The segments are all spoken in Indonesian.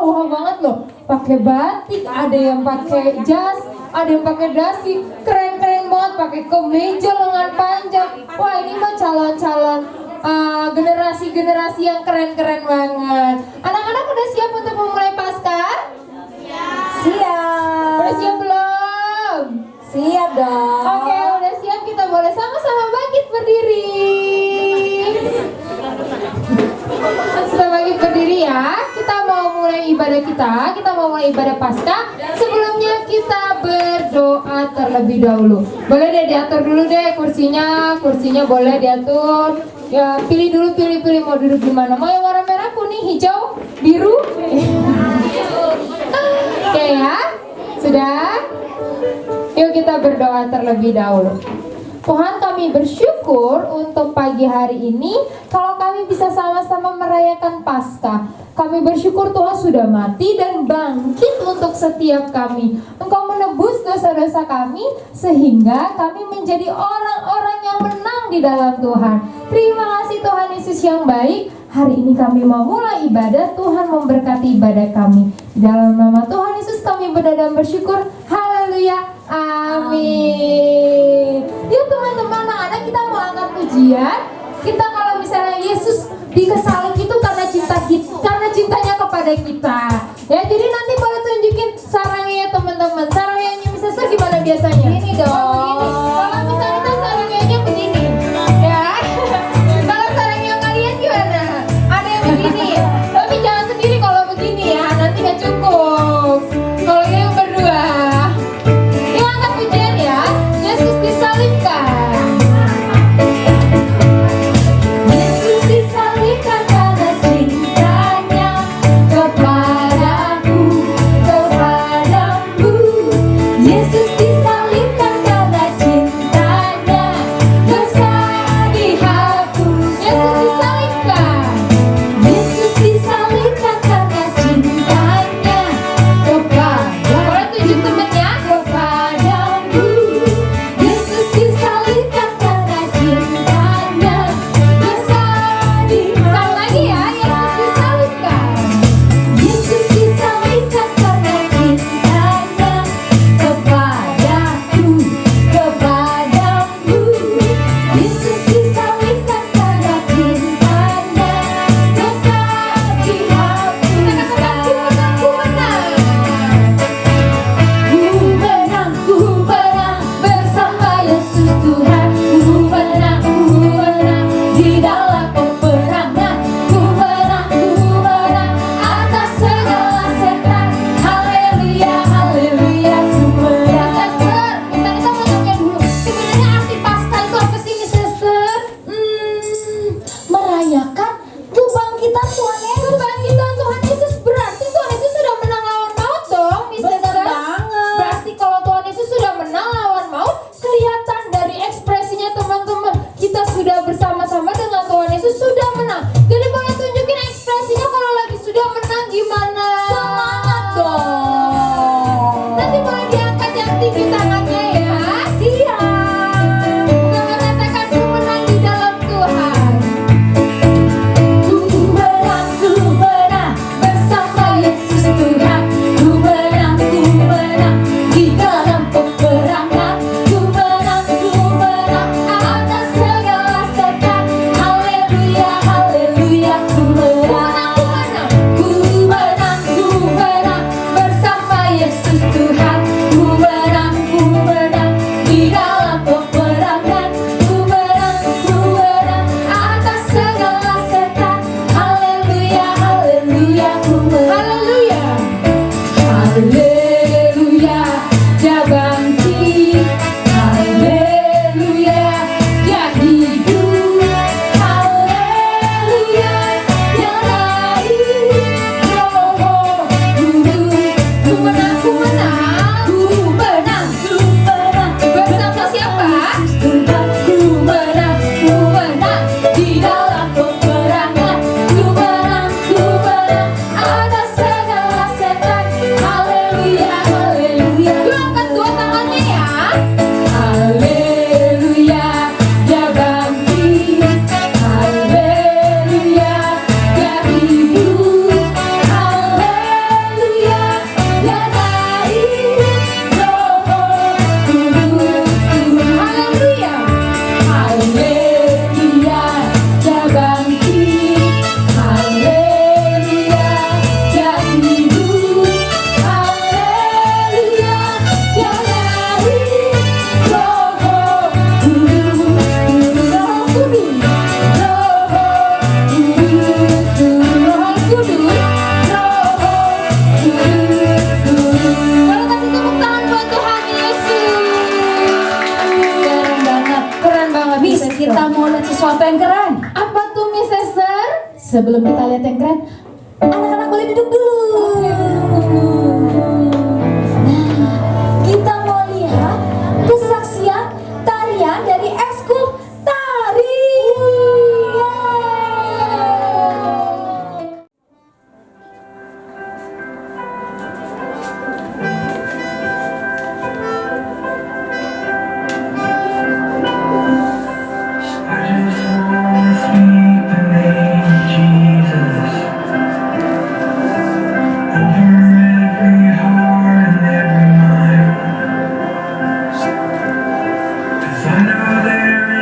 wah banget loh. Pakai batik, ada yang pakai jas, ada yang pakai dasi, keren-keren banget, pakai kemeja lengan panjang. Wah ini mah calon-calon generasi-generasi yang keren-keren banget. Anak-anak udah siap untuk memulai Paskah? Siap. Udah siap belum? Siap dong. Oke, udah siap, kita boleh sama-sama bangkit berdiri. Kita bangkit berdiri ya. Kita mau mulai ibadah kita mau mulai ibadah Paskah. Sebelumnya kita berdoa terlebih dahulu. Boleh deh diatur dulu deh kursinya boleh diatur. Ya, pilih mau duduk di mana. Mau yang warna merah, kuning, hijau, biru? Oke ya. Sudah? Yuk kita berdoa terlebih dahulu. Tuhan, kami bersyukur untuk pagi hari ini kalau kami bisa sama-sama merayakan Paskah. Kami bersyukur Tuhan sudah mati dan bangkit untuk setiap kami. Engkau menebus dosa-dosa kami sehingga kami menjadi orang-orang yang menang di dalam Tuhan. Terima kasih Tuhan Yesus yang baik. Hari ini kami mau mulai ibadah, Tuhan memberkati ibadah kami. Di dalam nama Tuhan Yesus kami berdoa dan bersyukur. Haleluya. Amin. Yuk teman-teman, anak-anak kita mau angkat pujian. Kita kalau misalnya Yesus dikesalib itu karena cintanya kepada kita. Ya, jadi nanti boleh tunjukin sarangnya ya teman-teman. Sarangnya bisa gimana biasanya? Ini dong. Begini. Kalau misalnya kita sarangnya begini, ya. Kalau sarangnya kalian gimana? Ada yang begini. Tapi jangan sendiri kalau begini ya, nanti nggak cukup. Kalau yang berdua. Yuk angkat pujian ya. Yesus disalibkan. Yesus disalibkan karena cintanya kepadaku, kepadamu. Yesus disalibkan karena cintanya Kita mau lihat sesuatu yang keren. Apa tuh Miss Esther? Sebelum kita lihat yang keren, anak-anak boleh duduk dulu. Nah, kita mau lihat kesaksian tarian dari ekskul tari. I know there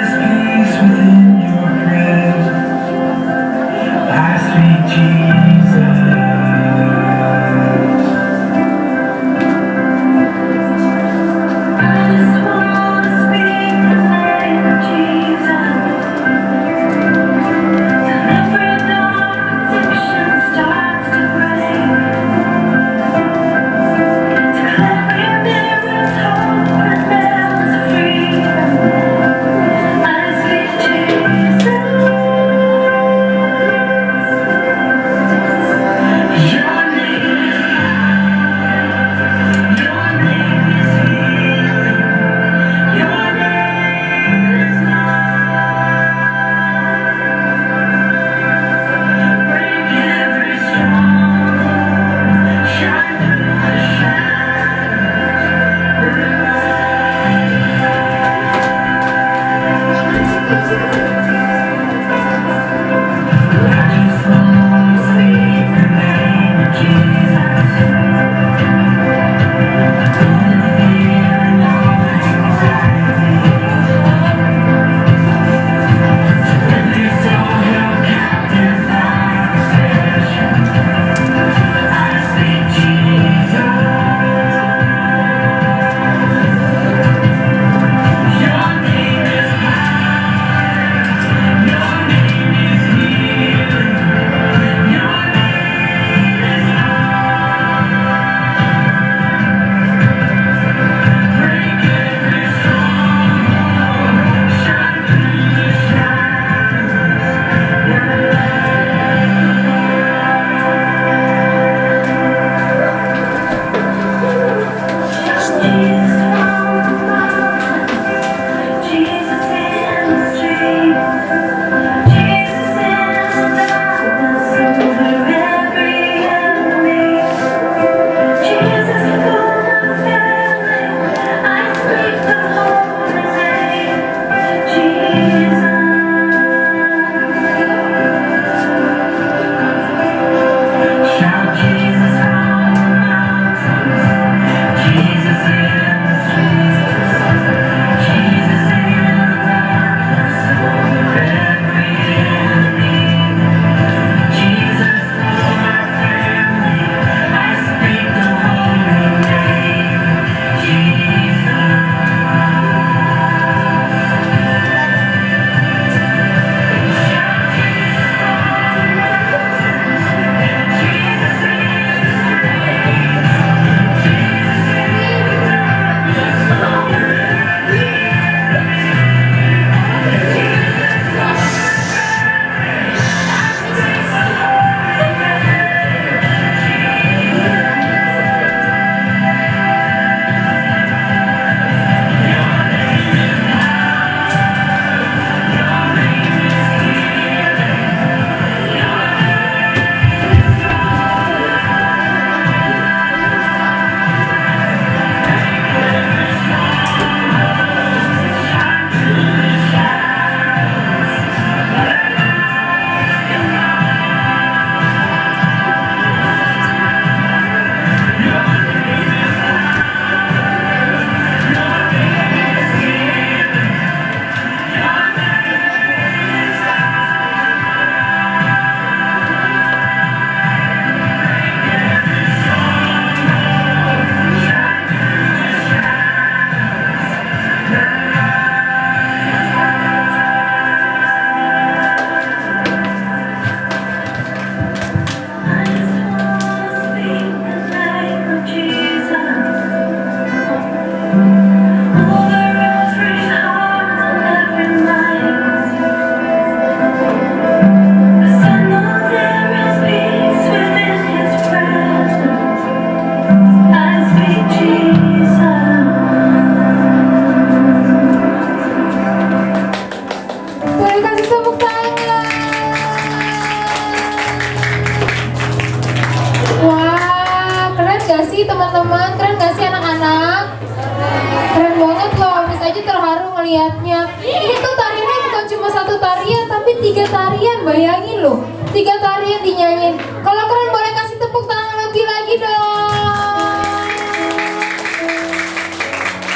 ngelihatnya. Ini tuh tariannya bukan cuma satu tarian, tapi 3 tarian. Bayangin loh, 3 tarian dinyanyiin. Kalau keren boleh kasih tepuk tangan lebih lagi dong.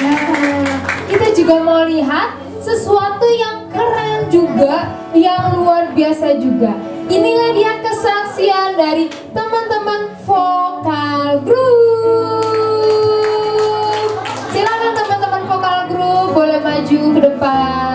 Nah, kita juga mau lihat sesuatu yang keren juga, yang luar biasa juga. Inilah dia kesaksian dari teman-teman vokal group. Silakan teman-teman vokal group boleh maju ke depan.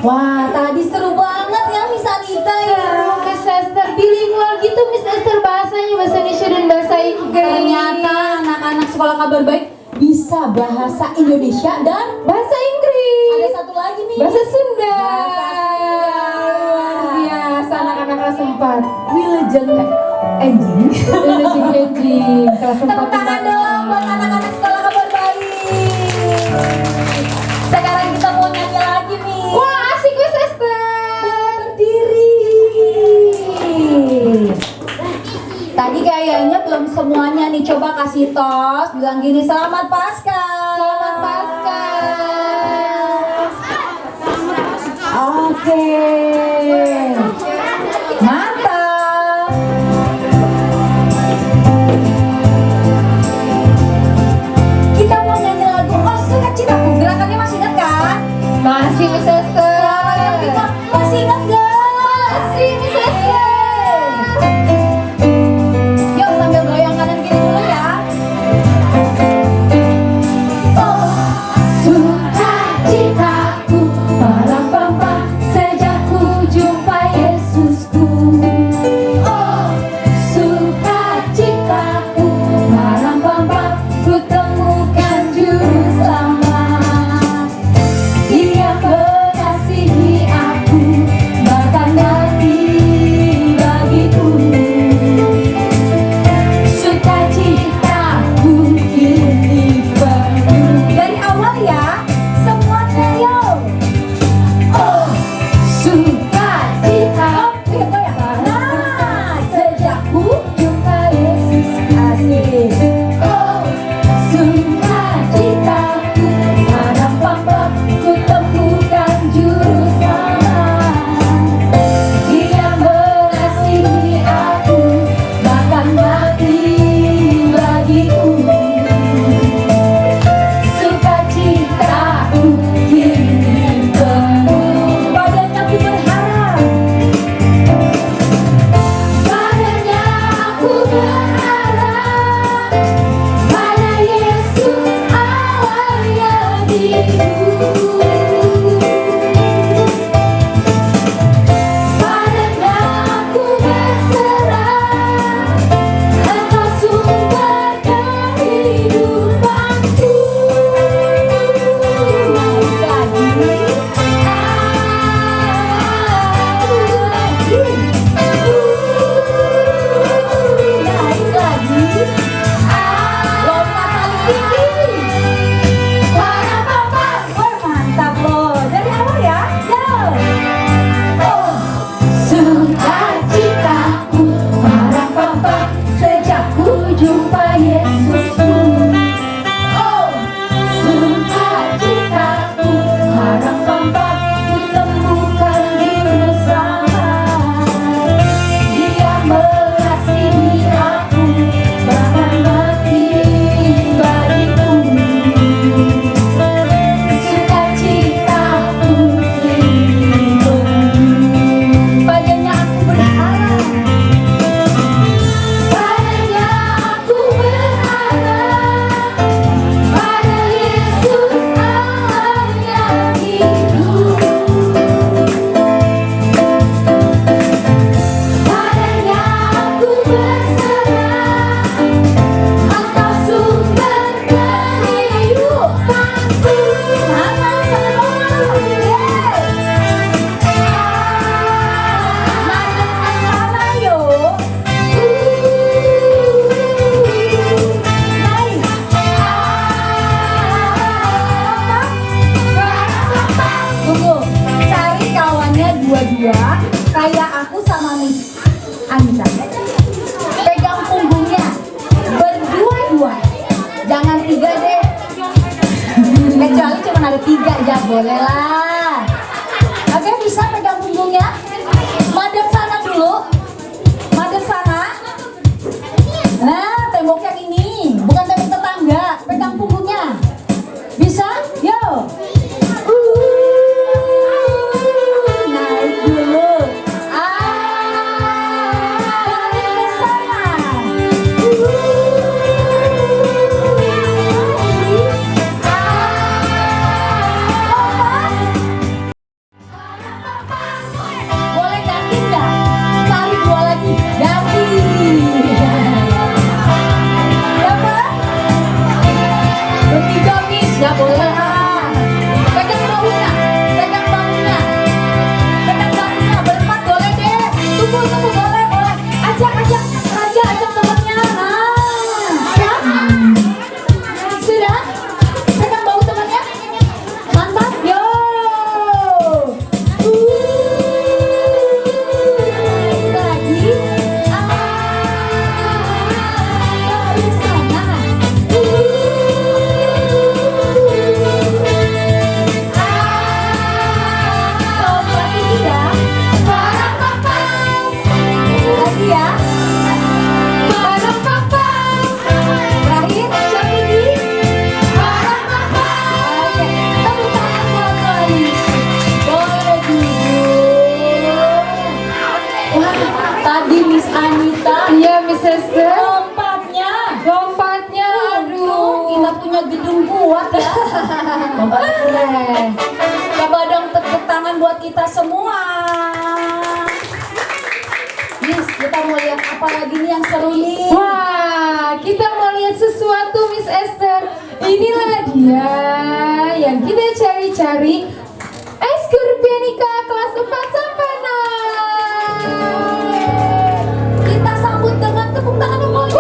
Wah, tadi seru banget ya Miss Anita ya. Seru Miss Esther, bilingual gitu Miss Esther, bahasanya bahasa Indonesia dan bahasa Inggris. Ternyata anak-anak sekolah kabar baik bisa bahasa Indonesia dan bahasa Inggris. ada satu lagi nih. Bahasa Sunda. Luar biasa anak-anak kelas 4. Wilujeng anjing. Anjing kelas 4. Tepuk tangan dong buat anak-anak sekolah kabar baik. Sekarang kita mau nyanyi lagi nih. Wah, asik Miss Esther. Berdiri. Tadi kayaknya belum semuanya nih, coba kasih tos, bilang gini, selamat Paskah. Selamat Paskah. Oke. Mantap. Kita mau nyanyi lagu Oh Sukacitaku. Gerakannya masih ingat kan? Masih Miss Esther. Yang lima, masih ingat gak? Masih Miss Esther. Yuk sambil goyang kanan kiri dulu ya. Yesusku. Oh, sukacitaku, harapan pasti temukan di bersama. Dia mengasihi aku, bahkan mati bagiku. Sukacitaku lindungi. Padanya aku berharap, padanya aku berharap, pada Yesus Allah yang hidup. Padanya aku berserah, Engkau sumber kehidupanku. Mama sama mama, madem asrama yo. Mari. Tunggu, cari kawannya dua-dua kayak aku sama Miss Anita. Pegang punggungnya berdua-dua, jangan tiga deh. Kecuali cuma ada tiga ya boleh lah. Oke, bisa pegang punggungnya. Madep sana dulu, madep sana. Nah, tembok yang ini, bukan tembok tetangga. Pegang punggungnya. Bisa? Yo. Naik dulu. Balik ke sana. Boleh ganti nggak? Cari dua lagi. Ganti. Dapat? Bertiga Miss, ya boleh lah. Pegang bahunya, pegang bahunya, pegang bahunya. Berempat boleh deh. Tunggu, boleh. Ajak temannya. Siap? Sudah? Pegang bahu temannya. Mantap, yo. Lagi. Balik sana. Lompat ini ya. Lagi ya. Terakhir, siap ini. Oke, tepuk tangan buat Lois. Boleh duduk. Wah, tadi Miss Anita Iya Miss Esther. lompatnya. Aduh. Kita punya gedung kuat ya. Lompat keren. Coba dong tepuk tangan buat kita semua. Miss, kita mau lihat apa lagi nih yang seru nih? Wah, kita mau lihat sesuatu Miss Esther. Inilah dia yang kita cari-cari. Eskurpionica kelas 4 sampai 6. Kita sambut dengan tepuk tangan yang paling.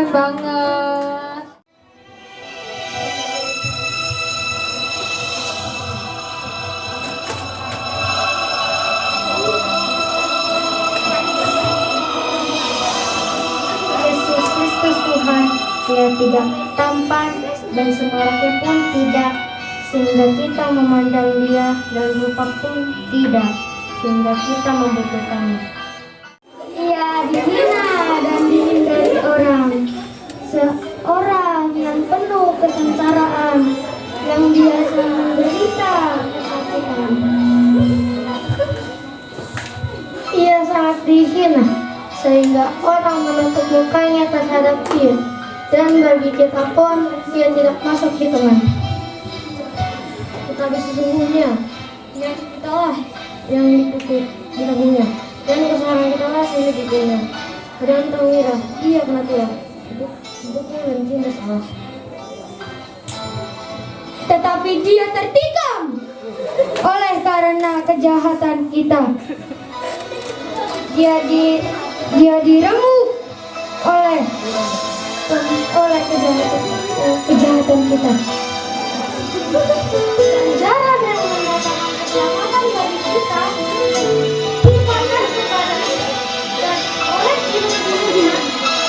keren banget. Yesus Kristus Tuhan, Dia tidak tampan dan semaraknya pun tidak, sehingga kita memandang Dia, dan rupa pun tidak, sehingga kita membutuhkannya. Ia dihina dan dihindari orang, seorang yang penuh kesengsaraan, yang biasa menderita kesakitan. Ia sangat dihina, sehingga orang menutup mukanya terhadap Dia, dan bagi kita pun Dia tidak masuk hitungan. Tetapi sesungguhnya penyakit kita lah yang dipikul di tangannya, dan kesalahan kita lah yang dipikulnya. Kadang kita mengira Dia kena tiap hidupnya dan tidak salah, tetapi Dia tertikam oleh karena kejahatan kita. Dia diremuk oleh kejahatan kita. Cara dan mendatangkan keselamatan bagi kita diberikan kepada Dia, dan oleh hidup-hidupnya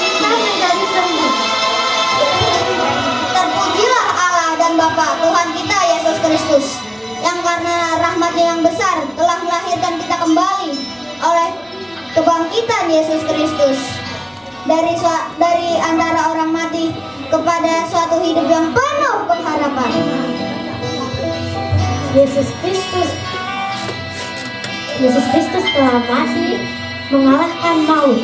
kita menjadi sembuh. Terpujilah Allah dan Bapa Tuhan kita Yesus Kristus, yang karena rahmat-Nya yang besar telah melahirkan kita kembali oleh kebangkitan Yesus Kristus dari antara orang mati kepada suatu hidup yang penuh pengharapan. Yesus Kristus telah mati mengalahkan maut.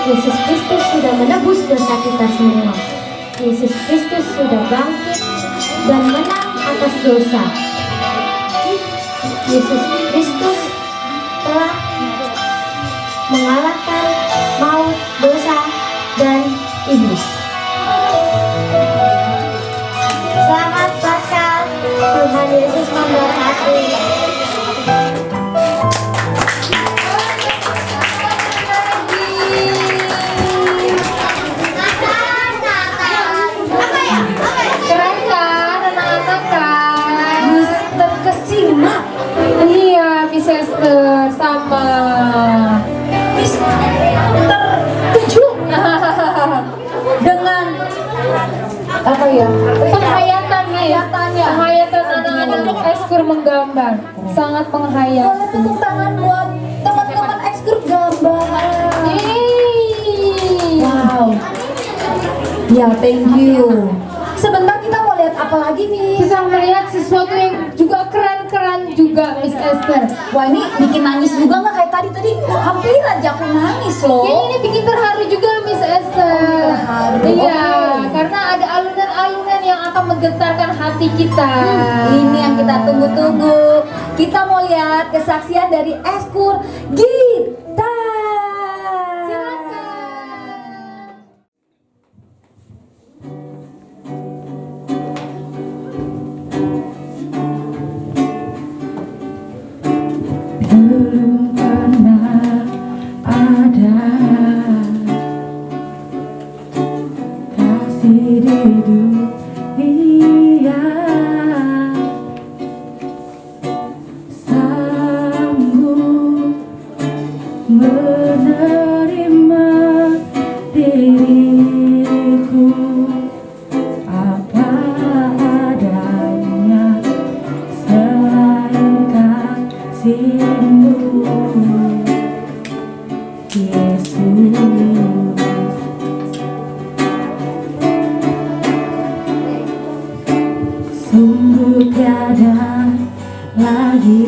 Yesus Kristus sudah menebus dosa kita semua. Yesus Kristus sudah bangkit dan menang atas dosa. Yesus Kristus telah mengalahkan maut, dosa, dan iblis. Selamat Paskah, Tuhan Yesus memberkati. Keren kan anak-anak kan? Mister Kesima, Iya, Miss Esther sama. Mister terkejut dengan apa ya? Penghayatan nih. Penghayatannya. Penghayatan anak-anak ekskur menggambar. Sangat Boleh menghayati. tepuk tangan buat teman-teman ekskur gambar. Yeay. Wow. Ya, thank you. Sebentar kita mau lihat apa lagi nih? Bisa melihat sesuatu yang juga keren-keren juga, Miss Esther. Wah, ini bikin nangis juga nggak kayak tadi hampir aja aku nangis loh. Kayaknya ini bikin terharu juga, Miss Esther. Terharu, Iya, oke. karena ada alunan-alunan yang akan menggetarkan hati kita. Ini yang kita tunggu-tunggu. Kita mau lihat kesaksian dari ekskur gitar. Silakan. Belum pernah ada kasih di dunia sanggup menerima diriku apa adanya selain kasih-Mu, Yesus. Sungguh tiada lagi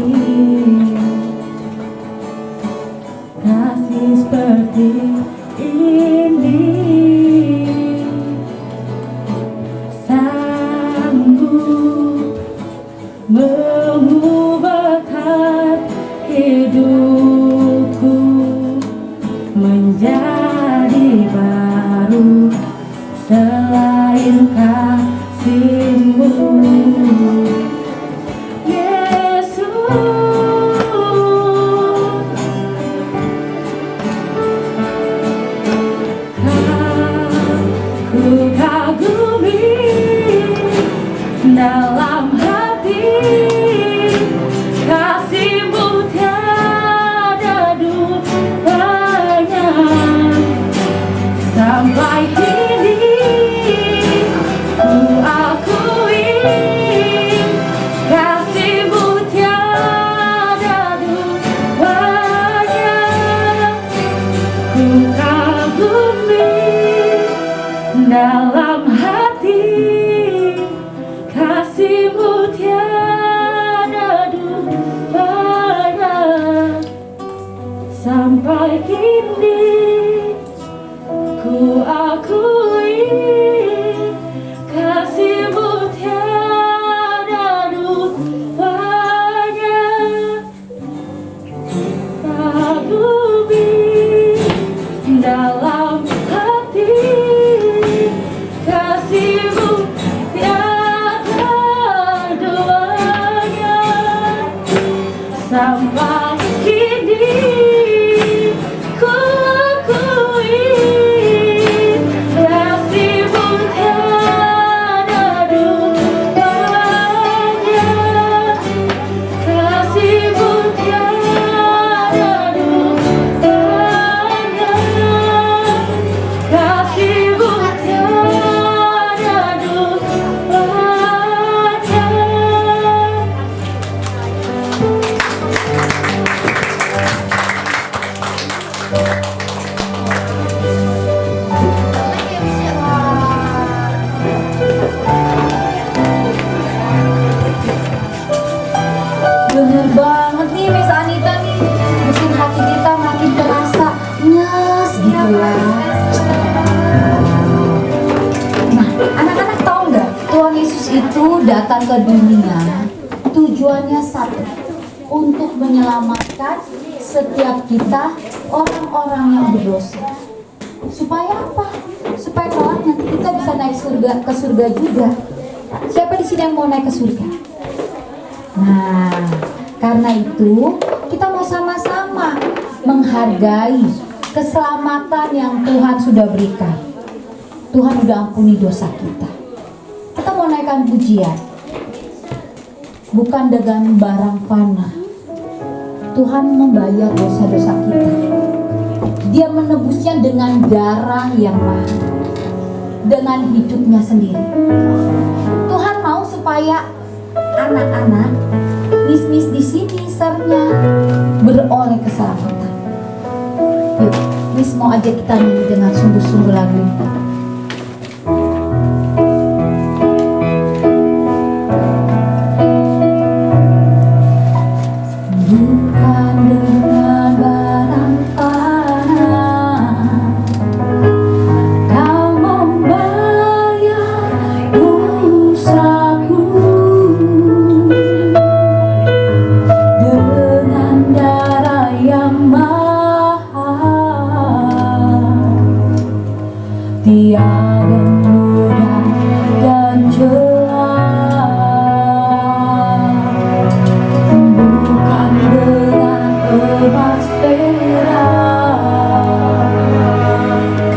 kasih seperti ini, sanggup mengubahkan hidupku menjadi baru selain kasih-Mu, Yesus. sampai kini ku akui kasih-Mu tiada duanya. Ku kagumi dalam hati kasih-Mu tiada duanya. Sampai kini ku akui kasih-Mu tiada duanya. Kagumi dalam hati kasih-Mu tiada duanya. Sampai kini ku akui kasih-Mu tiada duanya. Kasih-Mu tiada duanya. Kasih-Mu tiada Bener banget nih Miss Anita nih, bikin hati kita makin terasa nyes gitu ya. Nah, anak-anak tahu nggak, Tuhan Yesus itu datang ke dunia tujuannya satu, untuk menyelamatkan setiap kita orang-orang yang berdosa. Supaya apa? Supaya kelak nanti kita bisa naik ke surga juga. Siapa di sini yang mau naik ke surga? Nah, karena itu kita mau sama-sama menghargai keselamatan yang Tuhan sudah berikan. Tuhan sudah ampuni dosa kita. Kita mau naikkan pujian, bukan dengan barang fana. Tuhan membayar dosa-dosa kita. Dia menebusnya dengan darah yang mahal, dengan hidupnya sendiri. Tuhan mau supaya anak-anak, mis-mis di sini sernya beroleh keselamatan. Yuk, Miss mau ajak kita nyanyi dengan sungguh-sungguh lagu ini. Bukan dengan barang fana Kau membayar dosaku, dengan darah yang mahal, tiada noda dan celah. Bukan dengan emas perak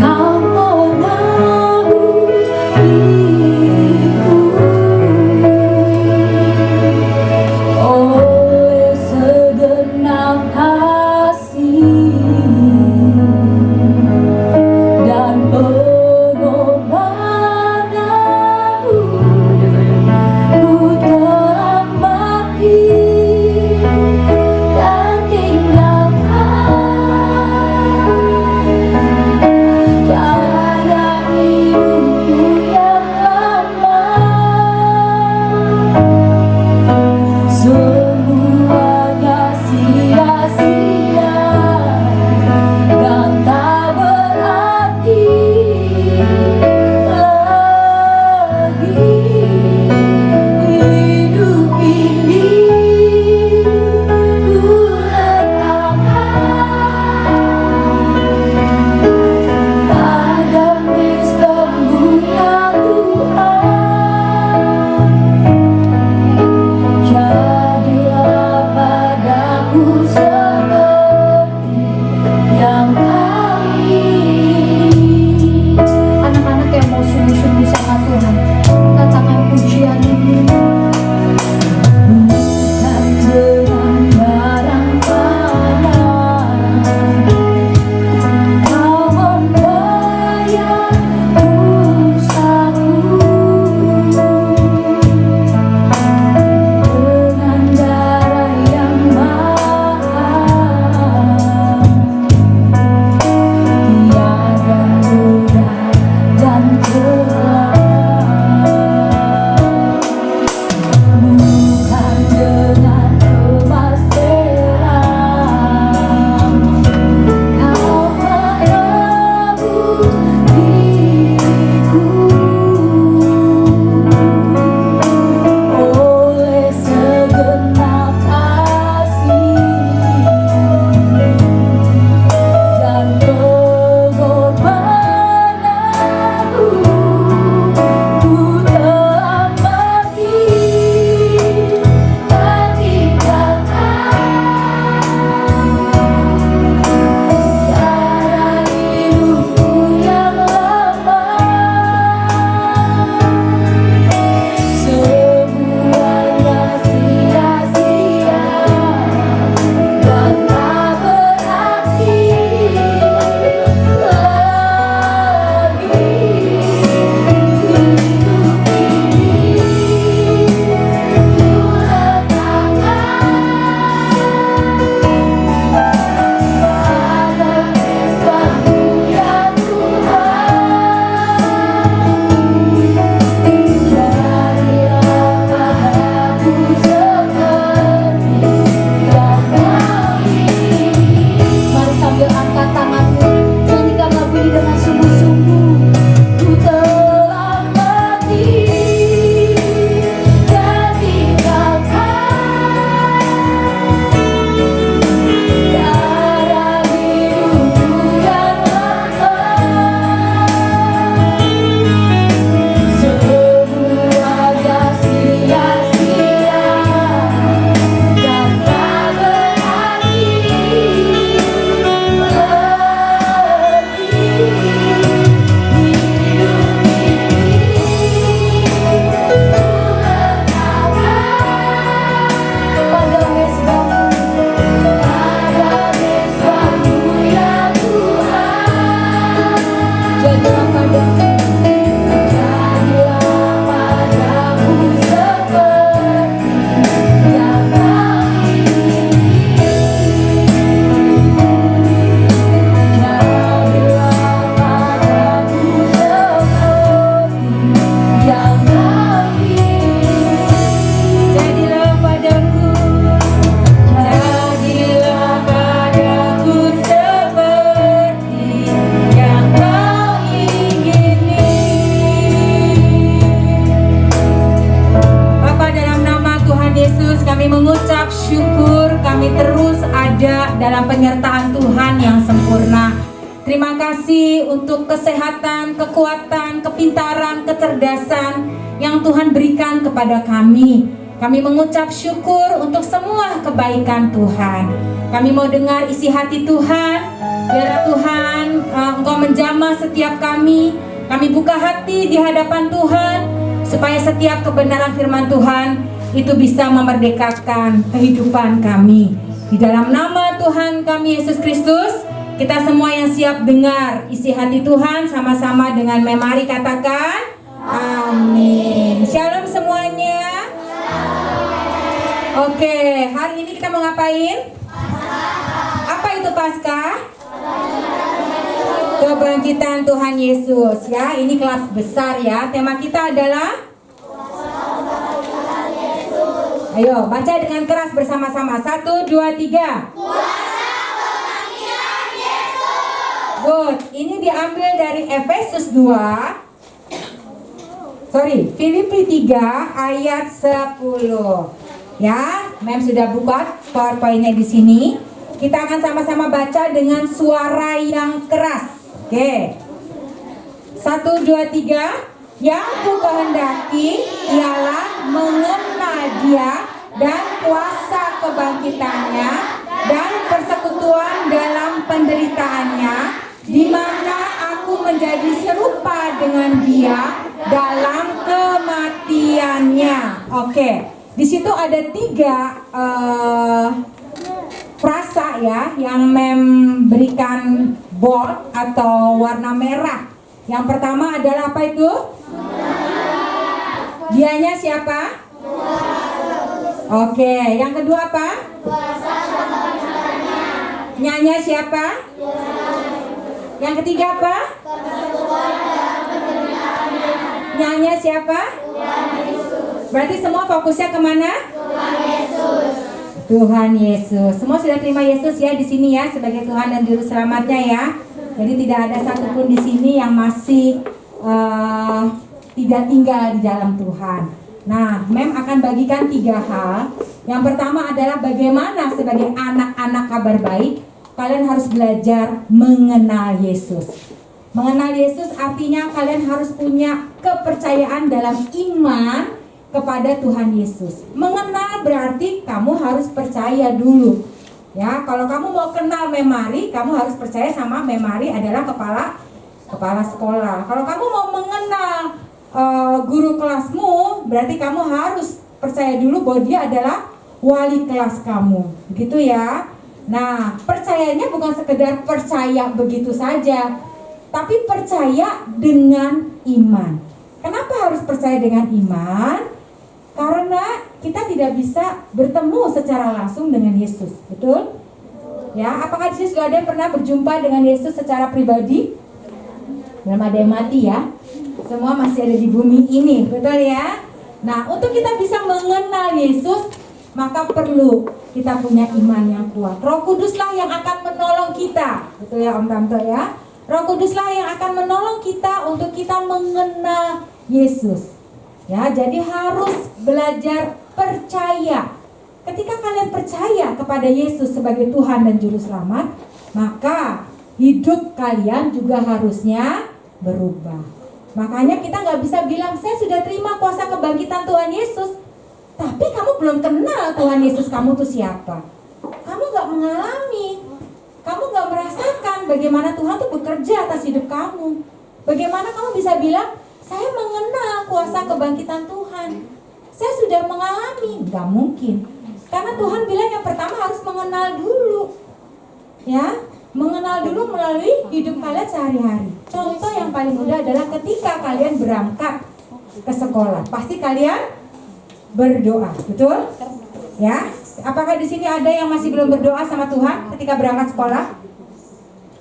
Kau menebus diriku, oleh segenap kasih dan pengorbanan. penyertaan Tuhan yang sempurna. Terima kasih untuk kesehatan, kekuatan, kepintaran, kecerdasan yang Tuhan berikan kepada kami. Kami mengucap syukur untuk semua kebaikan Tuhan. Kami mau dengar isi hati Tuhan. Biar Tuhan Engkau menjamah setiap kami. Kami buka hati di hadapan Tuhan, supaya setiap kebenaran firman Tuhan itu bisa memerdekakan kehidupan kami. Di dalam nama Tuhan kami Yesus Kristus, kita semua yang siap dengar isi hati Tuhan sama-sama dengan memari katakan amin. Shalom semuanya. Oke, hari ini kita mau ngapain? Apa itu Paskah? Kebangkitan Tuhan Yesus ya. Ini kelas besar ya. Tema kita adalah ayo baca dengan keras bersama-sama. 1, 2, 3. Good. Ini diambil dari Efesus 2. Filipi 3 ayat 10. Ya, Mem sudah buka PowerPoint-nya di sini. Kita akan sama-sama baca dengan suara yang keras. Oke. 1, 2, 3. Yang ku kehendaki ialah mengenal Dia dan kuasa kebangkitannya dan persekutuan dalam penderitaannya, di mana aku menjadi serupa dengan Dia dalam kematiannya. Oke. Di situ ada 3 frasa ya yang Mem berikan bold atau warna merah. Yang pertama adalah apa itu? Dianya siapa? Oke, yang kedua apa? Nyanya siapa? Yang ketiga apa? Nyanya siapa? Berarti semua fokusnya kemana? Tuhan Yesus. Semua sudah terima Yesus ya di sini ya sebagai Tuhan dan Juru Selamatnya ya. Jadi tidak ada satupun di sini yang masih tidak tinggal di dalam Tuhan. Nah, Mem akan bagikan 3 hal. Yang pertama adalah bagaimana sebagai anak-anak kabar baik kalian harus belajar mengenal Yesus. Mengenal Yesus artinya kalian harus punya kepercayaan dalam iman kepada Tuhan Yesus. Mengenal berarti kamu harus percaya dulu. Ya, kalau kamu mau kenal Memari, kamu harus percaya sama Memari adalah kepala sekolah. Kalau kamu mau mengenal guru kelasmu, berarti kamu harus percaya dulu bahwa dia adalah wali kelas kamu. Begitu ya. Nah, percayanya bukan sekedar percaya begitu saja, tapi percaya dengan iman. Kenapa harus percaya dengan iman? Karena kita tidak bisa bertemu secara langsung dengan Yesus, betul? Ya, apakah di sini sudah ada yang pernah berjumpa dengan Yesus secara pribadi? Belum ada yang mati ya. Semua masih ada di bumi ini, betul ya? Nah, untuk kita bisa mengenal Yesus, maka perlu kita punya iman yang kuat. Roh Kuduslah yang akan menolong kita, betul ya Om Tante ya? Roh Kuduslah yang akan menolong kita untuk kita mengenal Yesus. Ya, jadi harus belajar percaya. Ketika kalian percaya kepada Yesus sebagai Tuhan dan Juru Selamat, maka hidup kalian juga harusnya berubah. Makanya kita nggak bisa bilang, saya sudah terima kuasa kebangkitan Tuhan Yesus, tapi kamu belum kenal Tuhan Yesus kamu tuh siapa. Kamu nggak mengalami, kamu nggak merasakan bagaimana Tuhan tuh bekerja atas hidup kamu. Bagaimana kamu bisa bilang, saya mengenal kuasa kebangkitan Tuhan, saya sudah mengalami? Nggak mungkin. Karena Tuhan bilang yang pertama harus mengenal dulu. Ya, mengenal dulu melalui hidup kalian sehari-hari. Contoh yang paling mudah adalah ketika kalian berangkat ke sekolah, pasti kalian berdoa, betul? Ya, apakah di sini ada yang masih belum berdoa sama Tuhan ketika berangkat sekolah?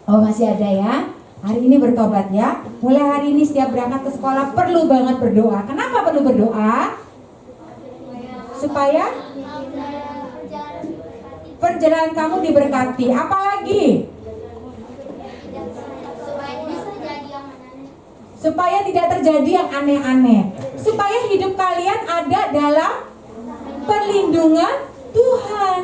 Oh, masih ada ya. Hari ini bertobat ya. Mulai hari ini setiap berangkat ke sekolah perlu banget berdoa. Kenapa perlu berdoa? Supaya perjalanan kamu diberkati. Apalagi? Supaya tidak terjadi yang aneh-aneh. Supaya hidup kalian ada dalam perlindungan Tuhan.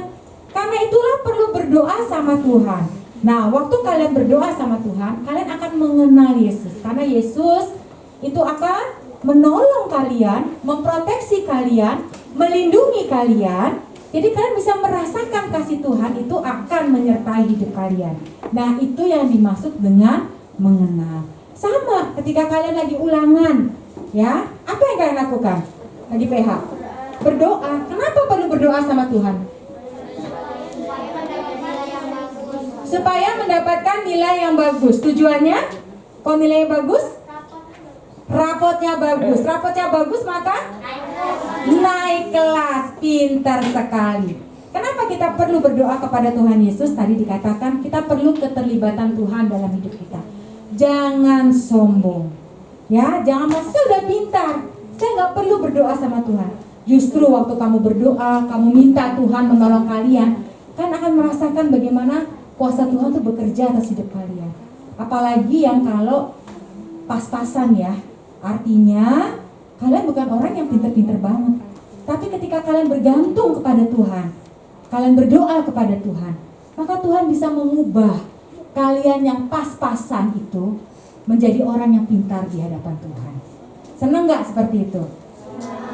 Karena itulah perlu berdoa sama Tuhan. Nah, waktu kalian berdoa sama Tuhan, kalian akan mengenal Yesus. Karena Yesus itu akan menolong kalian, memproteksi kalian, melindungi kalian. Jadi kalian bisa merasakan kasih Tuhan itu akan menyertai hidup kalian. Nah, itu yang dimaksud dengan mengenal. Sama ketika kalian lagi ulangan, ya, apa yang kalian lakukan? Lagi PH, berdoa. Kenapa perlu berdoa sama Tuhan? Supaya mendapatkan nilai yang bagus. Tujuannya? Kalau nilainya bagus, rapotnya bagus. Rapotnya bagus maka naik kelas, pintar sekali. Kenapa kita perlu berdoa kepada Tuhan Yesus? Tadi dikatakan kita perlu keterlibatan Tuhan dalam hidup kita. Jangan sombong, ya, jangan merasa saya udah pintar, saya nggak perlu berdoa sama Tuhan. Justru waktu kamu berdoa, kamu minta Tuhan menolong kalian, kan akan merasakan bagaimana kuasa Tuhan tuh bekerja atas hidup kalian. Apalagi yang kalau pas-pasan ya, artinya kalian bukan orang yang pintar-pintar banget. Tapi ketika kalian bergantung kepada Tuhan, kalian berdoa kepada Tuhan, maka Tuhan bisa mengubah kalian yang pas-pasan itu menjadi orang yang pintar di hadapan Tuhan. Senang gak seperti itu?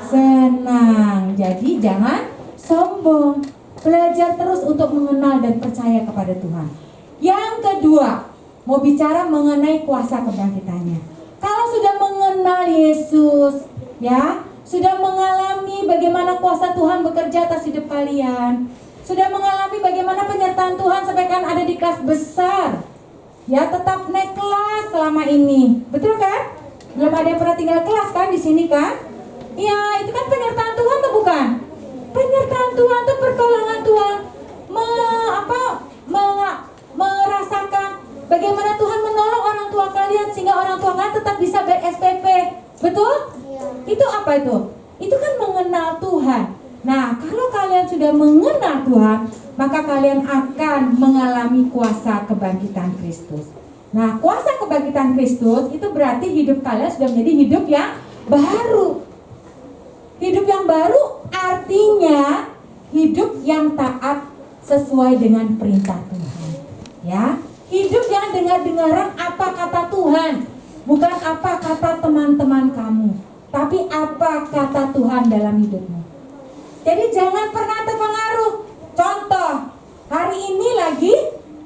Senang. Jadi jangan sombong. Belajar terus untuk mengenal dan percaya kepada Tuhan. Yang kedua, mau bicara mengenai kuasa kebangkitannya. Kalau sudah mengenal Yesus, ya, sudah mengalami bagaimana kuasa Tuhan bekerja atas hidup kalian, sudah mengalami bagaimana penyertaan Tuhan sampai kan ada di kelas besar, ya, tetap naik kelas selama ini, betul kan? Belum ada yang pernah tinggal kelas kan di sini kan? Ya, itu kan penyertaan Tuhan atau bukan? Penyertaan Tuhan itu pertolongan Tuhan, merasakan bagaimana Tuhan menolong orang tua kalian sehingga orang tua kalian tetap bisa ber-SPP, betul? Itu apa itu? Itu kan mengenal Tuhan. Nah, kalau kalian sudah mengenal Tuhan, maka kalian akan mengalami kuasa kebangkitan Kristus. Nah, kuasa kebangkitan Kristus itu berarti hidup kalian sudah menjadi hidup yang baru. Hidup yang baru artinya hidup yang taat sesuai dengan perintah Tuhan. Ya, hidup yang dengar-dengaran apa kata Tuhan, bukan apa kata teman-teman kamu, tapi apa kata Tuhan dalam hidupmu. Jadi jangan pernah terpengaruh. Contoh, hari ini lagi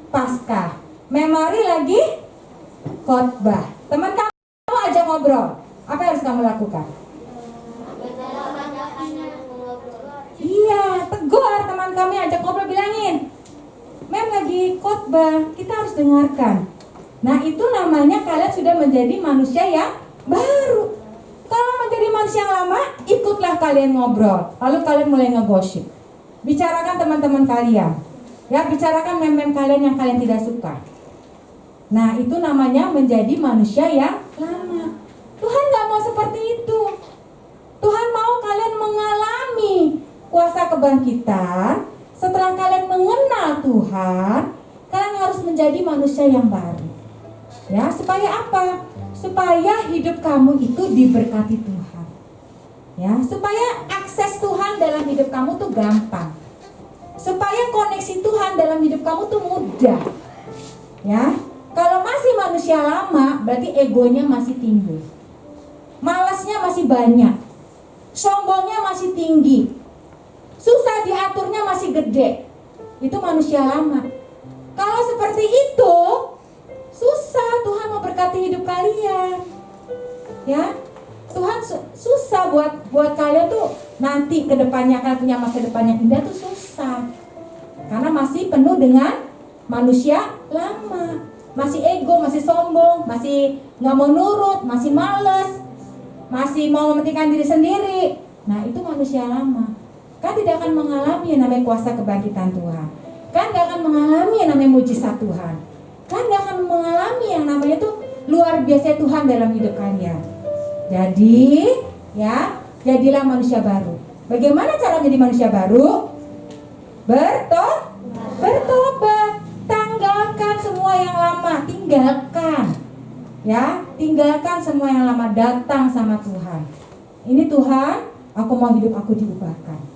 Paskah, memori lagi khotbah. Teman kamu ajak ngobrol, apa yang harus kamu lakukan? Iya, tegur teman kami, ajak ngobrol, bilangin, Mem lagi khotbah, kita harus dengarkan. Nah, itu namanya kalian sudah menjadi manusia yang baru. Kalau menjadi manusia yang lama, ikutlah kalian ngobrol. Lalu kalian mulai ngegosip. Bicarakan teman-teman kalian. Ya, bicarakan mem-mem kalian yang kalian tidak suka. Nah, itu namanya menjadi manusia yang lama. Tuhan gak mau seperti itu. Tuhan mau kalian mengalami kuasa kebangkitan. Setelah kalian mengenal Tuhan, kalian harus menjadi manusia yang baru. Ya, supaya apa? Supaya hidup kamu itu diberkati Tuhan. Ya, supaya akses Tuhan dalam hidup kamu tuh gampang. Supaya koneksi Tuhan dalam hidup kamu tuh mudah. Ya, kalau masih manusia lama, berarti egonya masih timbul. Malasnya masih banyak. Sombongnya masih tinggi. Susah diaturnya masih gede. Itu manusia lama. Kalau seperti itu, susah Tuhan mau berkati hidup kalian. Ya, Tuhan susah buat kalian tuh nanti ke depannya kalian punya masa depan yang indah tuh susah. Karena masih penuh dengan manusia lama. Masih ego, masih sombong, masih nggak mau nurut, masih males, masih mau mementingkan diri sendiri. Nah, itu manusia lama. Kan tidak akan mengalami yang namanya kuasa kebangkitan Tuhan. Kan tidak akan mengalami yang namanya mujizat Tuhan. Kan tidak akan mengalami yang namanya tuh luar biasa Tuhan dalam hidup kalian. Jadi, ya, jadilah manusia baru. Bagaimana cara menjadi manusia baru? Bertobat. Tanggalkan semua yang lama, tinggalkan. Ya, tinggalkan semua yang lama, datang sama Tuhan. Ini Tuhan, aku mau hidup aku diubahkan.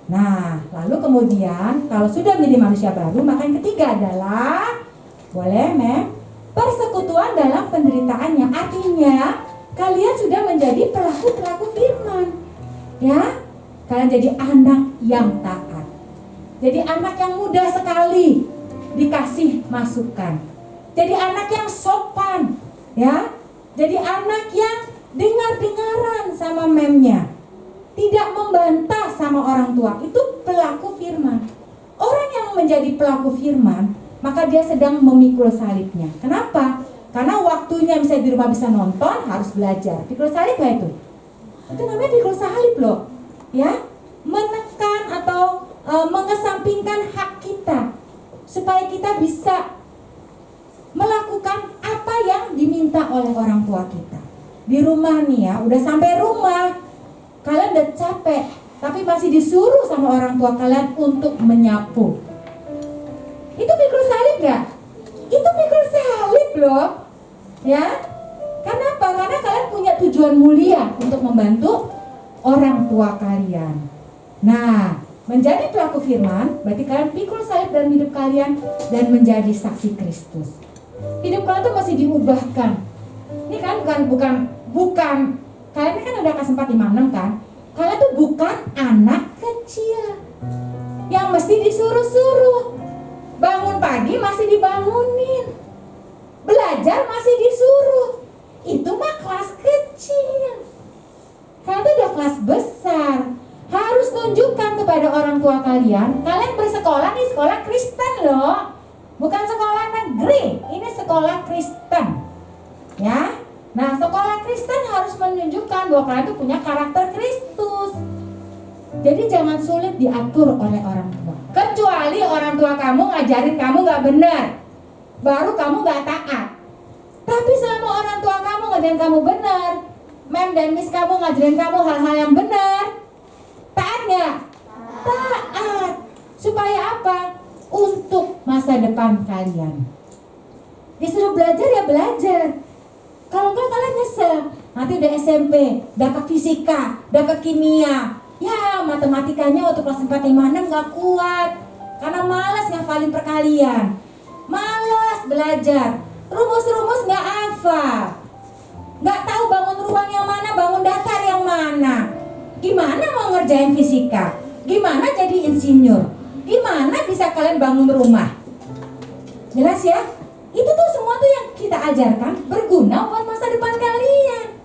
Nah, lalu kemudian kalau sudah menjadi manusia baru, maka yang ketiga adalah boleh, Mem, persekutuan dalam penderitaannya. Artinya kalian sudah menjadi pelaku-pelaku firman. Ya, kalian jadi anak yang taat. Jadi anak yang mudah sekali dikasih masukan. Jadi anak yang sopan, ya. Jadi anak yang dengar-dengaran sama memnya. Tidak membantah sama orang tua. Itu pelaku firman. Orang yang menjadi pelaku firman, maka dia sedang memikul salibnya. Kenapa? Karena waktunya misalnya di rumah bisa nonton, harus belajar. Pikul salib gak itu? Itu namanya pikul salib loh. Ya, menekan atau mengesampingkan hak kita supaya kita bisa melakukan apa yang diminta oleh orang tua kita. Di rumah nih ya, udah sampai rumah, kalian udah capek, tapi masih disuruh sama orang tua kalian untuk menyapu. Itu pikul salib gak? Itu pikul salib loh. Ya, kenapa? Karena kalian punya tujuan mulia untuk membantu orang tua kalian. Nah, menjadi pelaku firman berarti kalian pikul salib dalam hidup kalian dan menjadi saksi Kristus. Hidup kalian tuh masih diubahkan. Ini kan bukan kalian ini kan udah kelas 4, 5, 6 kan. Kalian tuh bukan anak kecil yang mesti disuruh-suruh. Bangun pagi masih dibangunin, belajar masih disuruh. Itu mah kelas kecil. Kalian tuh udah kelas besar. Harus tunjukkan kepada orang tua kalian, kalian bersekolah nih sekolah Kristen loh, bukan sekolah negeri. Ini sekolah Kristen, ya. Nah, sekolah Kristen harus menunjukkan bahwa kalian tuh punya karakter Kristus. Jadi jangan sulit diatur oleh orang tua. Kecuali orang tua kamu ngajarin kamu gak benar, baru kamu gak taat. Tapi selama orang tua kamu ngajarin kamu benar, Mem dan Miss kamu ngajarin kamu hal-hal yang benar, taat gak? Taat. Supaya apa? Untuk masa depan kalian. Disuruh belajar ya belajar. Kalau enggak kalian nyesel. Nanti udah SMP, dapat fisika, dapat kimia. Ya matematikanya waktu kelas 4, 5, 6 gak kuat. Karena malas ngafalin perkalian. Malas belajar. Rumus-rumus gak hafal. Gak tahu bangun ruang yang mana, bangun datar yang mana. Gimana mau ngerjain fisika? Gimana jadi insinyur? Gimana bisa kalian bangun rumah? Jelas ya? Itu tuh semua tuh yang kita ajarkan berguna buat masa depan kalian.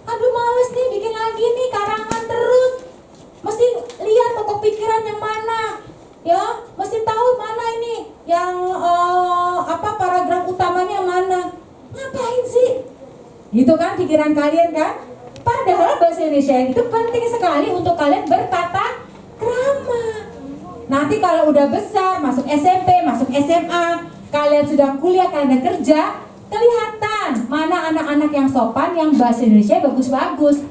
Aduh males nih bikin lagi nih karangan terus. Mesti lihat pokok pikiran yang mana. Ya, mesti tahu mana ini yang paragraf utamanya mana. Ngapain sih? Gitu kan pikiran kalian kan? Padahal bahasa Indonesia itu penting sekali untuk kalian bertata krama. Nanti kalau udah besar, masuk SMP, masuk SMA, kalian sudah kuliah, kalian udah kerja, kelihatan mana anak-anak yang sopan, yang bahasa Indonesia bagus-bagus.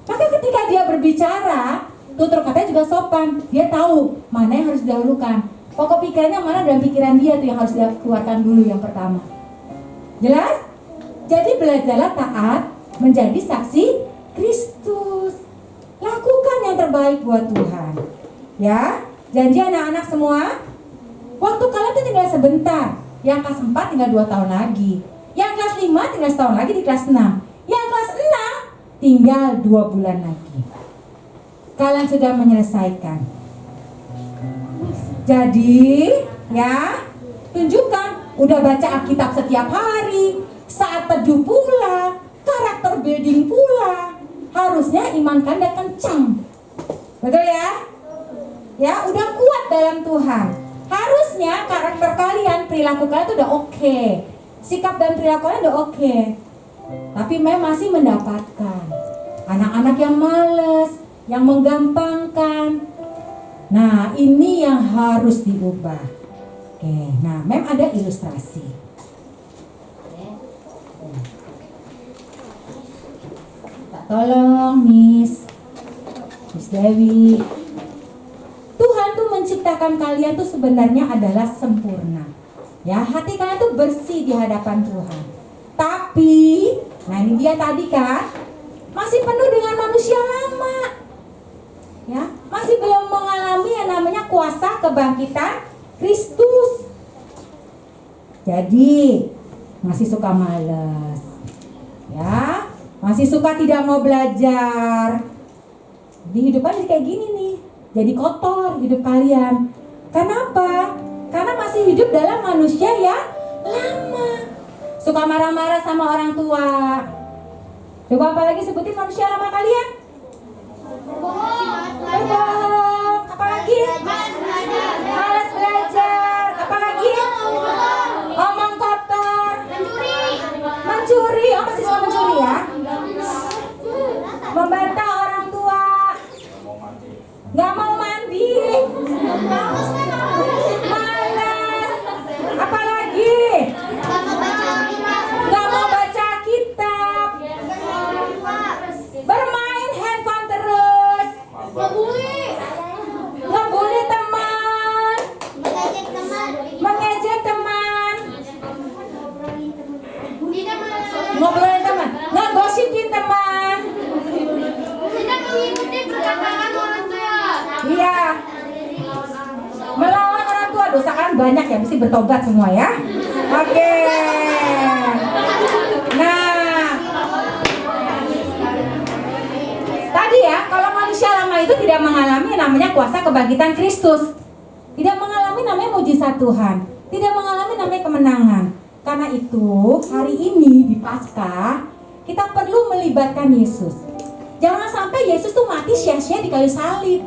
Maka ketika dia berbicara, tutur katanya juga sopan. Dia tahu mana yang harus didahulukan. Pokok pikirannya mana dalam pikiran dia tuh yang harus dia keluarkan dulu yang pertama. Jelas? Jadi belajarlah taat menjadi saksi Kristus. Lakukan yang terbaik buat Tuhan. Ya, janji anak-anak semua. Waktu kalian tuh tinggal sebentar. Yang kelas 4 tinggal 2 tahun lagi. Yang kelas 5 tinggal setahun lagi di kelas 6. Yang kelas 6 tinggal 2 bulan lagi. Kalian sudah menyelesaikan. Jadi, ya, tunjukkan udah baca Alkitab setiap hari, saat teduh pula, karakter building pula. Harusnya iman kalian kencang. Betul ya? Ya, udah kuat dalam Tuhan. Harusnya karakter kalian, perilaku kalian tuh udah oke. Sikap dan perilaku kalian udah oke. Tapi memang masih mendapatkan anak-anak yang malas, yang menggampangkan. Nah, ini yang harus diubah. Oke, nah, Mem ada ilustrasi. Tolong Miss Dewi. Tuhan tuh menciptakan kalian tuh sebenarnya adalah sempurna. Ya, hati kalian tuh bersih di hadapan Tuhan. Tapi, nah ini dia tadi kan, masih penuh dengan manusia lama. Ya, masih belum mengalami yang namanya kuasa kebangkitan Kristus. Jadi masih suka malas, ya, masih suka tidak mau belajar. Di hidup kalian kayak gini nih, jadi kotor hidup kalian. Kenapa? Karena masih hidup dalam manusia yang lama. Suka marah-marah sama orang tua. Coba apalagi sebutin manusia lama kalian? Berbohong. Apalagi? Malas belajar. Apalagi? Omong kotor. Mencuri. Oh, masih suka mencuri ya? Membantah orang tua. Gak mau mandi. Malas. Apalagi? Gak mau baca kitab. Bermain handphone terus. Ngebully teman. Mengejek teman. Ngobrolin teman. Ngegosipin teman. Iya. Melawan orang tua. Dosa kan banyak ya, mesti bertobat semua ya. Oke. Nah, tadi ya, kalau manusia lama itu tidak mengalami namanya kuasa kebangkitan Kristus, tidak mengalami namanya mujizat Tuhan, tidak mengalami namanya kemenangan. Karena itu hari ini di Paskah kita perlu melibatkan Yesus. Jangan sampai Yesus tuh mati sia-sia di kayu salib.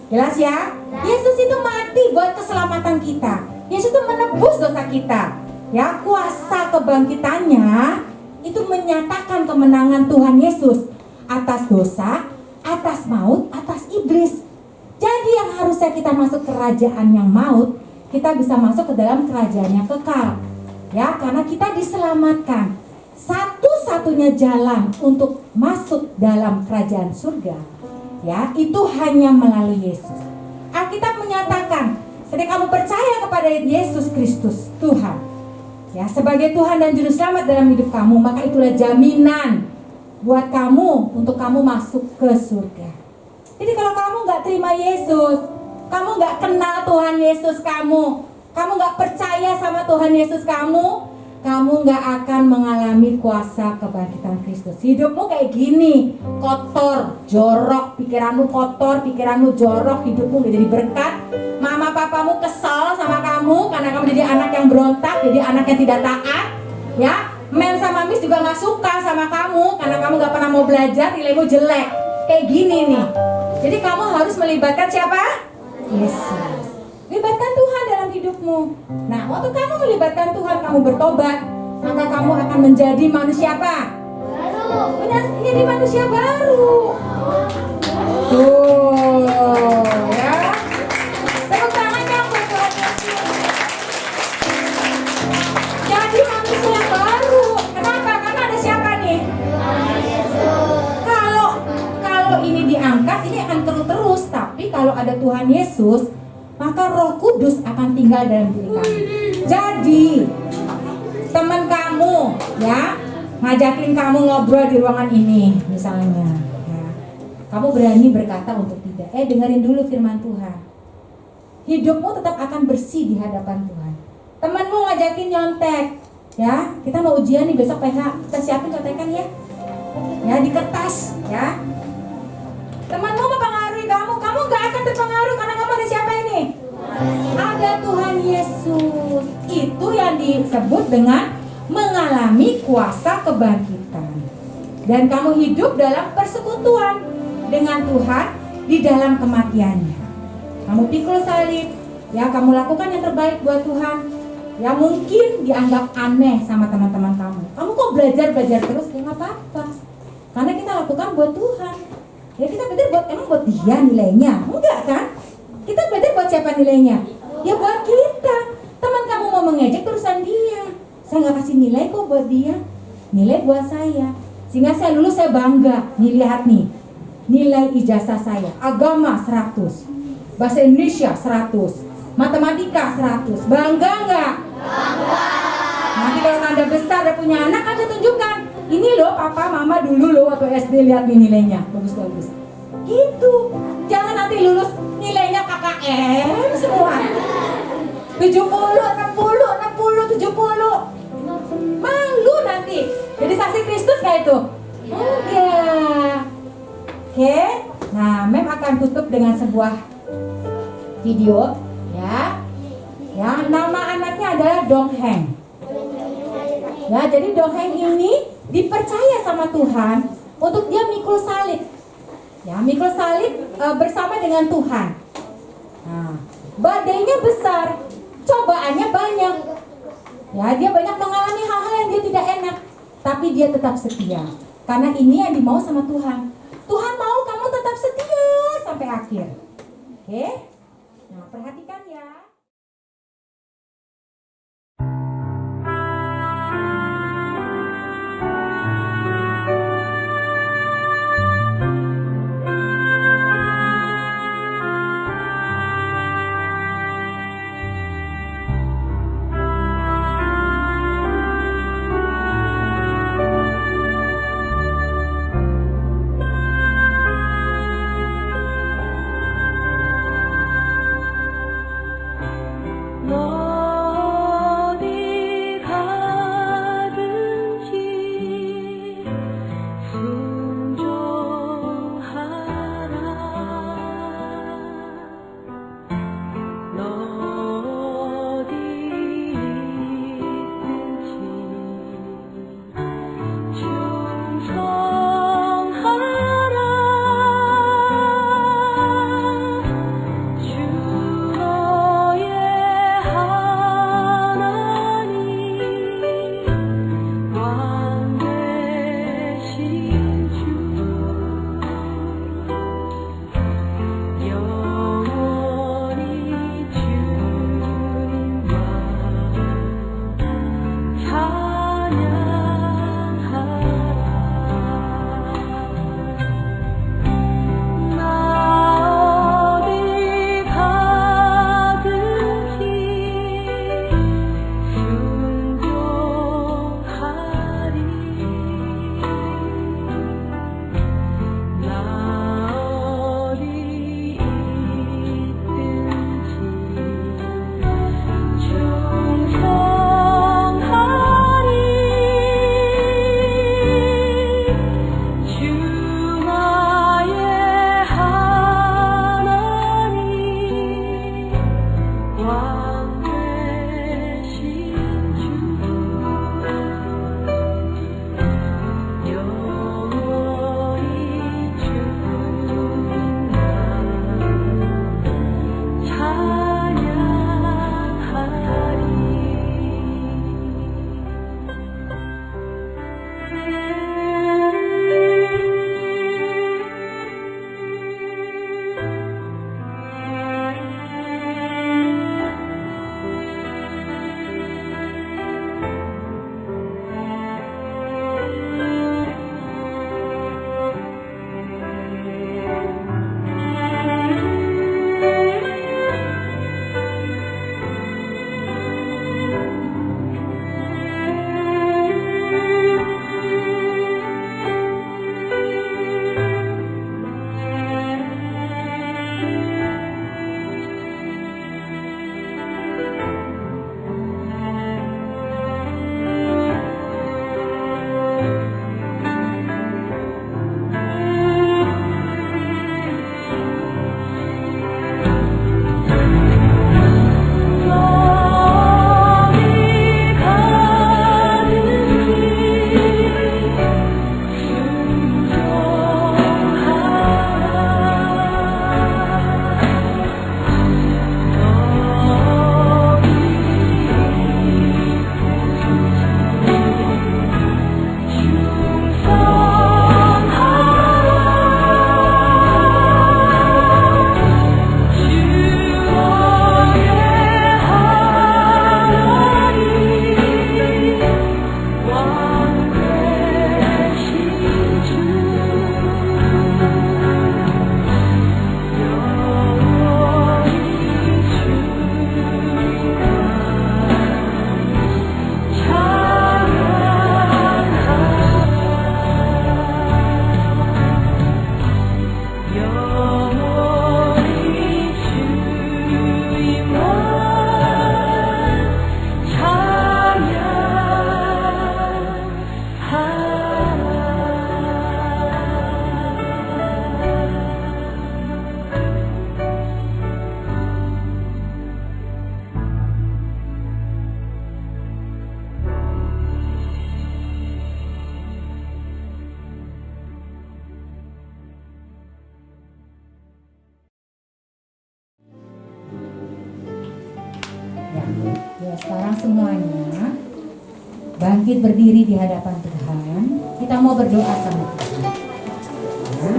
Jelas ya? Yesus itu mati buat keselamatan kita. Yesus itu menebus dosa kita. Ya, kuasa kebangkitannya itu menyatakan kemenangan Tuhan Yesus atas dosa, atas maut, atas iblis. Jadi yang harusnya kita masuk kerajaan yang maut, kita bisa masuk ke dalam kerajaan yang kekal. Ya, karena kita diselamatkan. Satu-satunya jalan untuk masuk dalam kerajaan surga, ya, itu hanya melalui Yesus. Alkitab menyatakan, ketika kamu percaya kepada Yesus Kristus, Tuhan, ya, sebagai Tuhan dan Juru Selamat dalam hidup kamu, maka itulah jaminan buat kamu untuk kamu masuk ke surga. Jadi kalau kamu gak terima Yesus, kamu gak kenal Tuhan Yesus kamu gak percaya sama Tuhan Yesus kamu gak akan mengalami kuasa kebangkitan Kristus. Hidupmu kayak gini, kotor, jorok, pikiranmu kotor, pikiranmu jorok, hidupmu gak jadi berkat. Mama papamu kesal sama kamu karena kamu jadi anak yang berontak, jadi anak yang tidak taat. Ya, Mem sama Miss juga gak suka sama kamu karena kamu gak pernah mau belajar, nilaimu jelek. Kayak gini nih. Jadi kamu harus melibatkan siapa? Yesus. Libatkan Tuhan dalam hidupmu. Nah, waktu kamu melibatkan Tuhan, kamu bertobat, maka kamu akan menjadi manusia apa? Baru. Menjadi manusia baru. Tuh, ya. Tepuk tangan dong buat Tuhan Yesus. Jadi manusia yang baru. Kenapa? Karena ada siapa nih? Kalau ini diangkat, ini akan terus. Tapi kalau ada Tuhan Yesus, maka Roh Kudus akan tinggal dalam diri kamu. Jadi teman kamu, ya, ngajakin kamu ngobrol di ruangan ini, misalnya, ya, kamu berani berkata untuk tidak. Dengerin dulu firman Tuhan. Hidupmu tetap akan bersih di hadapan Tuhan. Temanmu ngajakin nyontek, ya, kita mau ujian nih besok PH, kita siapin contekan ya, di kertas, ya. Temanmu mempengaruhi kamu gak akan terpengaruh karena kamu ada siapa ini? Ada Tuhan Yesus. Itu yang disebut dengan mengalami kuasa kebangkitan. Dan kamu hidup dalam persekutuan dengan Tuhan di dalam kematiannya. Kamu pikul salib, ya, kamu lakukan yang terbaik buat Tuhan. Ya, mungkin dianggap aneh sama teman-teman kamu. Kamu kok belajar terus? Ya gak apa-apa. Karena kita lakukan buat Tuhan. Ya, kita belajar emang buat dia nilainya? Enggak kan? Kita belajar buat siapa nilainya? Ya buat kita. Teman kamu mau mengejek terusan dia. Saya gak kasih nilai kok buat dia. Nilai buat saya. Sehingga saya lulus, saya bangga. Nih lihat nih, nilai ijazah saya. Agama 100, bahasa Indonesia 100, matematika 100. Bangga gak? Bangga. Nanti kalau Anda besar dan punya anak, Anda tunjukkan. Ini loh papa mama dulu loh waktu SD, lihat nih nilainya. Bagus-bagus. Gitu. Jangan nanti lulus nilainya KKM semua. 70, 60, 60, 70. Malu nanti. Jadi saksi Kristus gak itu? Enggak. Oke. Nah, Mem akan tutup dengan sebuah video ya. Ya, nama anaknya adalah Dongheng. Ya, jadi Dongheng ini dipercaya sama Tuhan untuk dia mikul salib. Ya, mikul salib bersama dengan Tuhan. Nah, badainya besar, cobaannya banyak. Ya, dia banyak mengalami hal-hal yang dia tidak enak, tapi dia tetap setia. Karena ini yang dimau sama Tuhan. Tuhan mau kamu tetap setia sampai akhir. Oke? Nah, perhatikan ya. Ya, sekarang semuanya bangkit berdiri di hadapan Tuhan. Kita mau berdoa sama Tuhan. Ya.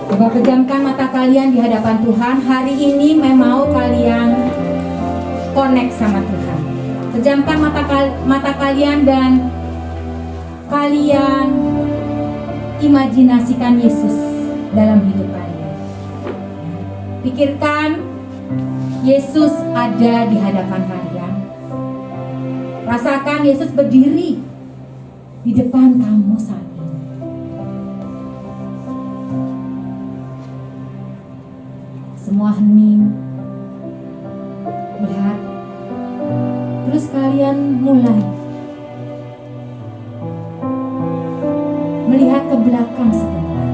Coba pejamkan mata kalian di hadapan Tuhan. Hari ini mau kalian connect sama Tuhan. Pejamkan mata kalian dan kalian imajinasikan Yesus dalam hidup kalian. Pikirkan Yesus ada di hadapan kalian. Rasakan Yesus berdiri di depan kamu saat ini. Semua hening. Lihat. Terus kalian mulai melihat ke belakang sebentar.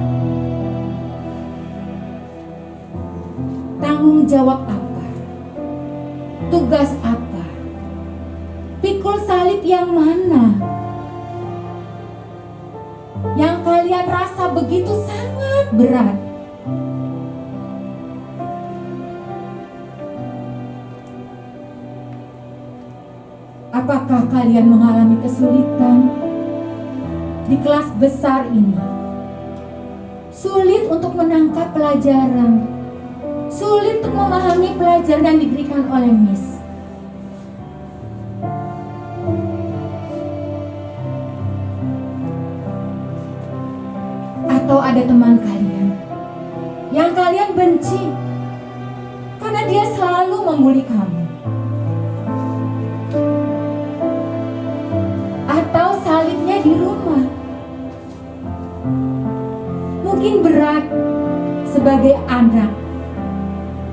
Tanggung jawab apa? Tugas apa? Pikul salib yang mana? Yang kalian rasa begitu sangat berat. Apakah kalian mengalami kesulitan di kelas besar ini? Sulit untuk menangkap pelajaran, sulit untuk memahami pelajaran yang diberikan oleh Miss. Atau ada teman kalian yang kalian benci karena dia selalu membuli kamu. Atau salibnya di rumah. Mungkin berat sebagai anak.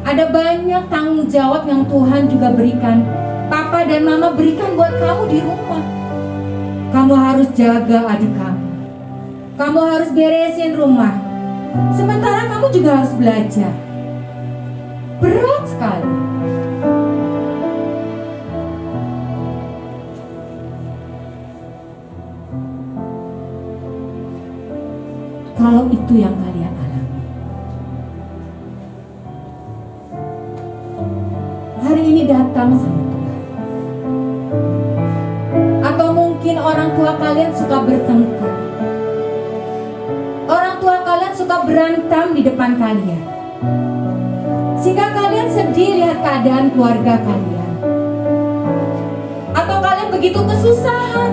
Ada banyak tanggung jawab yang Tuhan juga berikan. Papa dan mama berikan buat kamu di rumah. Kamu harus jaga adik kamu. Kamu harus beresin rumah. Sementara kamu juga harus belajar. Berat sekali. Kalau itu yang kalian alami, hari ini datang sama Tuhan. Atau mungkin orang tua kalian suka bertengkar. Orang tua kalian suka berantem di depan kalian, sehingga kalian sedih lihat keadaan keluarga kalian. Atau kalian begitu kesusahan.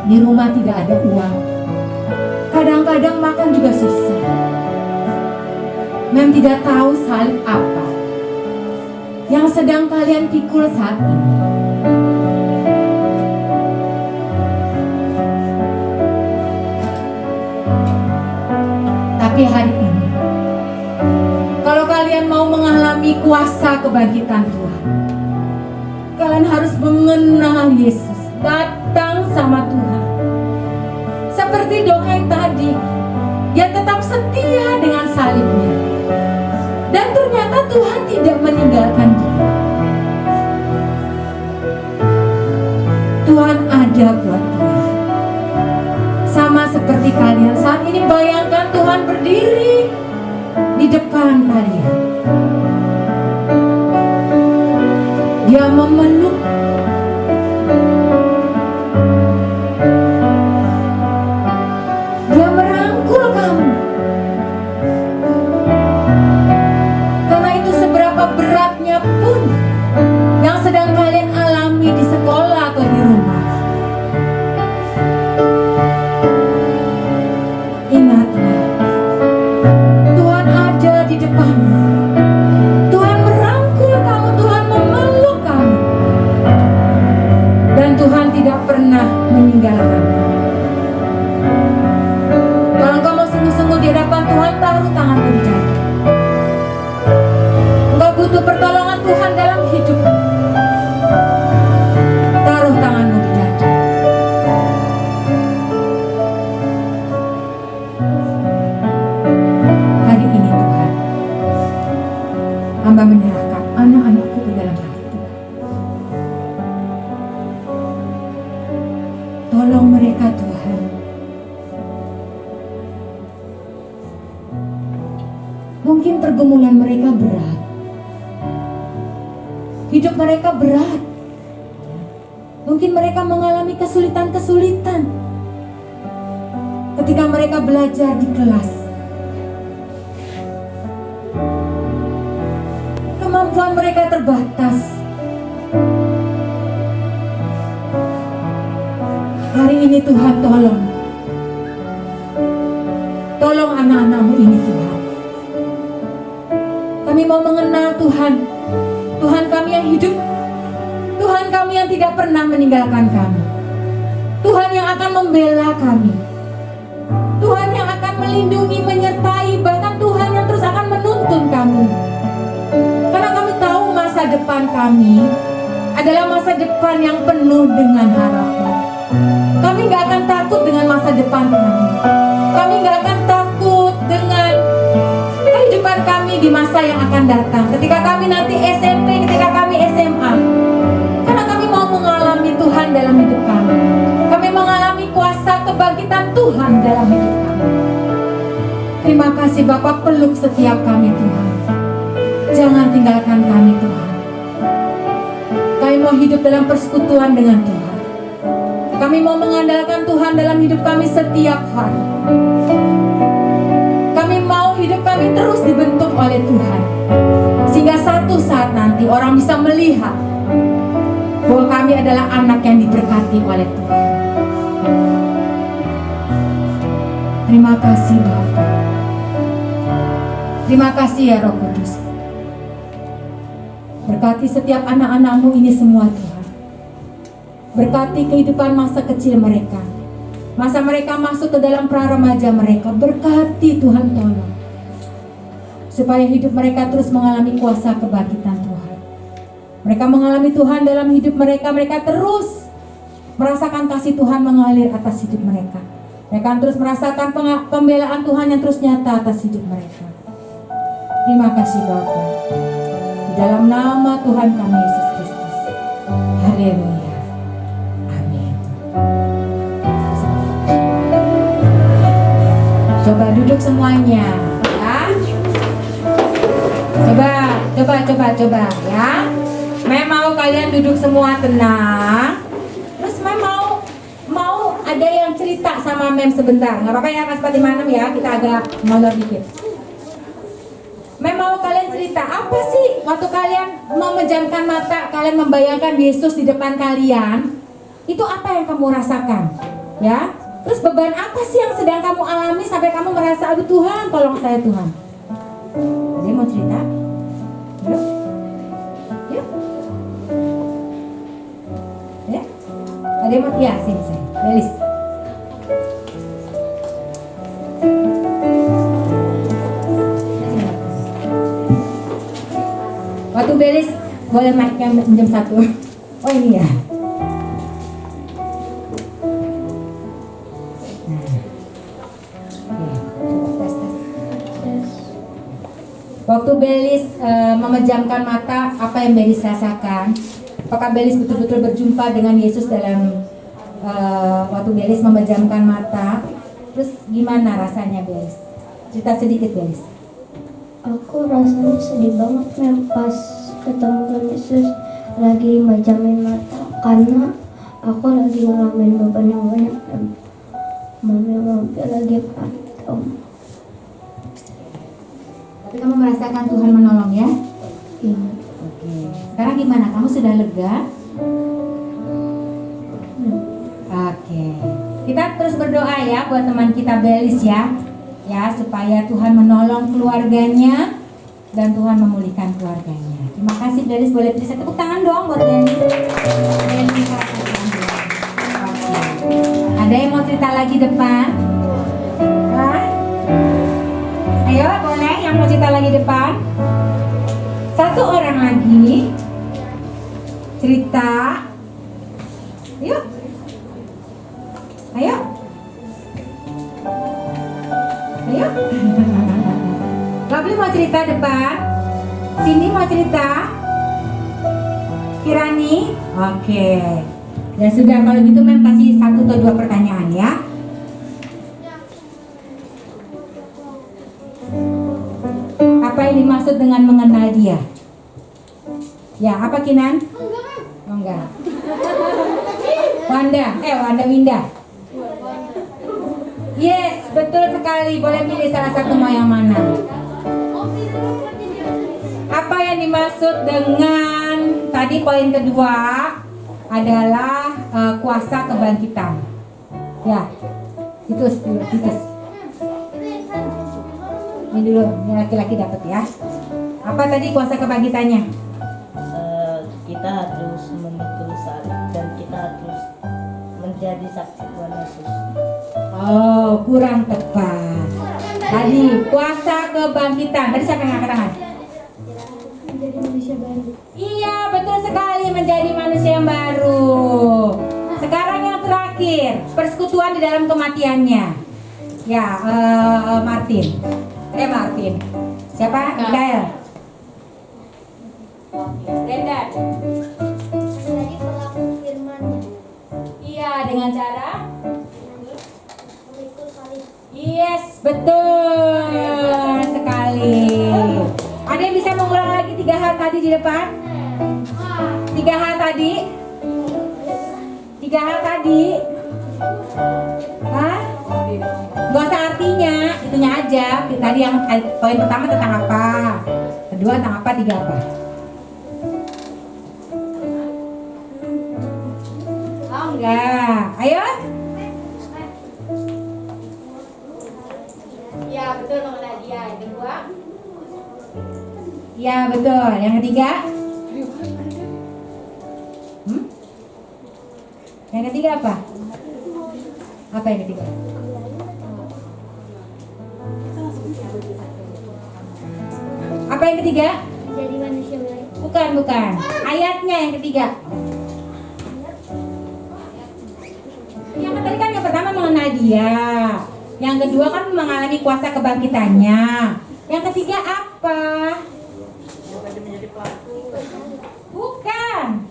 Di rumah tidak ada uang. Kadang-kadang makan juga susah. Mem tidak tahu salib apa yang sedang kalian pikul saat ini. Tapi hari ini, kalau kalian mau mengalami kuasa kebangkitan Tuhan, kalian harus mengenal Yesus. Datang sama Tuhan. Seperti dongeng tadi, dia tetap setia dengan salibnya. Dan ternyata Tuhan tidak meninggalkan dia. Tuhan ada buat dia. Sama seperti kalian saat ini, bayangkan Tuhan berdiri di depan kalian. Dia memeluk. Dia merangkul kamu. Karena itu seberapa beratnya pun yang sedang kalian alami di sekolah atau di rumah, ingatlah, Tuhan ada di depanmu. Tuhan merangkul kamu, Tuhan memeluk kamu. Dan Tuhan tidak pernah meninggalkan kamu. Kalau engkau mau sungguh-sungguh di hadapan Tuhan, taruh tanganmu di dada. Engkau butuh pertolongan Tuhan dalam hidup. Taruh tanganmu di dada. Hari ini Tuhan, hamba menyerahkan anak-anakku ke dalam hati Tuhan. Mungkin pergumulan mereka berat. Hidup mereka berat. Mungkin mereka mengalami kesulitan-kesulitan ketika mereka belajar di kelas. Kemampuan mereka terbatas. Hari ini Tuhan tolong. Tolong anak-anak-Mu ini Tuhan. Kami mau mengenal Tuhan. Tuhan kami yang hidup. Tuhan kami yang tidak pernah meninggalkan kami. Tuhan yang akan membela kami. Tuhan yang akan melindungi, menyertai, bahkan Tuhan yang terus akan menuntun kami. Karena kami tahu masa depan kami adalah masa depan yang penuh dengan harapan. Kami gak akan takut dengan masa depan kami. Kami gak akan takut dengan kehidupan kami di masa yang akan datang. Ketika kami nanti SMP, ketika kami SMA. Karena kami mau mengalami Tuhan dalam hidup kami. Kami mengalami kuasa kebangkitan Tuhan dalam hidup kami. Terima kasih Bapak, peluk setiap kami Tuhan. Jangan tinggalkan kami Tuhan. Kami mau hidup dalam persekutuan dengan Tuhan. Kami mau mengandalkan Tuhan dalam hidup kami setiap hari. Kami mau hidup kami terus dibentuk oleh Tuhan. Sehingga satu saat nanti orang bisa melihat bahwa kami adalah anak yang diberkati oleh Tuhan. Terima kasih Bapa. Terima kasih ya Roh Kudus. Berkati setiap anak-anak-Mu ini semua Tuhan. Berkati kehidupan masa kecil mereka. Masa mereka masuk ke dalam pra-remaja mereka. Berkati Tuhan, tolong. Supaya hidup mereka terus mengalami kuasa kebangkitan Tuhan. Mereka mengalami Tuhan dalam hidup mereka. Mereka terus merasakan kasih Tuhan mengalir atas hidup mereka. Mereka terus merasakan pembelaan Tuhan yang terus nyata atas hidup mereka. Terima kasih Bapa. Di dalam nama Tuhan kami Yesus Kristus. Haleluya. Coba duduk semuanya, ya. Coba, ya. Mem mau kalian duduk semua tenang. Terus Mem mau ada yang cerita sama Mem sebentar. Nggak apa-apa ya, Mas Patimanem ya. Kita agak molor dikit. Mem mau kalian cerita apa sih waktu kalian memejamkan mata, kalian membayangkan Yesus di depan kalian? Itu apa yang kamu rasakan? Ya. Terus beban apa sih yang sedang kamu alami sampai kamu merasa, aduh Tuhan, tolong saya Tuhan. Ada yang mau cerita? Yuk. Yuk. Ya. Ada yang mau? Ya, sini saya. Belis. Waktu Belis, boleh mic-nya jam 1. Oh ini ya. Waktu Belis memejamkan mata, apa yang Belis rasakan? Apakah Belis betul-betul berjumpa dengan Yesus dalam waktu Belis memejamkan mata? Terus gimana rasanya Belis? Cerita sedikit Belis. Aku rasanya sedih banget pas ketemu dengan Yesus lagi mejamin mata, karena aku lagi ngalamin beban yang banyak dan mami lagi berantem. Tapi kamu merasakan Tuhan menolong ya? Iya. Oke. Sekarang gimana? Kamu sudah lega? Oke. Kita terus berdoa ya buat teman kita Belis ya. Ya, supaya Tuhan menolong keluarganya dan Tuhan memulihkan keluarganya. Terima kasih Belis, boleh beri tepuk tangan dong buat Belis. Belis. Ada yang mau cerita lagi depan? Hah? Ayo, boleh yang mau cerita lagi depan? Satu orang lagi cerita. Yuk. Ayo. Ayo. Lovely mau cerita depan? Cindy mau cerita? Kirani? Oke. Ya sudah, kalau gitu Mem kasih 1 atau 2 pertanyaan ya. yang dimaksud dengan mengenal dia? Ya, apa Kinan? Oh, enggak. Wanda Winda. Yes, betul sekali. Boleh pilih salah satu mau yang mana? Apa yang dimaksud dengan tadi poin kedua adalah kuasa kebangkitan. Ya, Titus. Ini dulu, ini laki-laki dapat ya. Apa tadi kuasa kebangkitannya? Kita harus memikul salib dan kita harus menjadi saksi Tuhan Yesus. Oh, kurang tepat. Tadi kuasa kebangkitan. Tadi siapa yang angkat tangan? Menjadi manusia baru. Iya, betul sekali, menjadi manusia yang baru. Sekarang yang terakhir, persekutuan di dalam kematiannya. Ya, Martin. Siapa? Mikael. Brendan. Menjadi pelaku firman-Nya. Iya, dengan cara Memikul salib. yes, betul sekali. Ada yang bisa mengulang lagi 3 hal tadi di depan? 3 hal tadi? 3 hal tadi? Hah? Gak usah artinya, itunya aja. Tadi yang poin pertama tentang apa? Kedua tentang apa? 3 apa? Oh enggak, ayo. Ya betul mengenal dia. Yang kedua? Ya betul. Yang ketiga? Yang ketiga apa? Apa yang ketiga? Apa yang ketiga? Menjadi manusia baru. Bukan. Ayatnya yang ketiga. Yang tadi kan yang pertama mengenal dia. Yang kedua kan mengalami kuasa kebangkitannya. Yang ketiga apa? Bukan.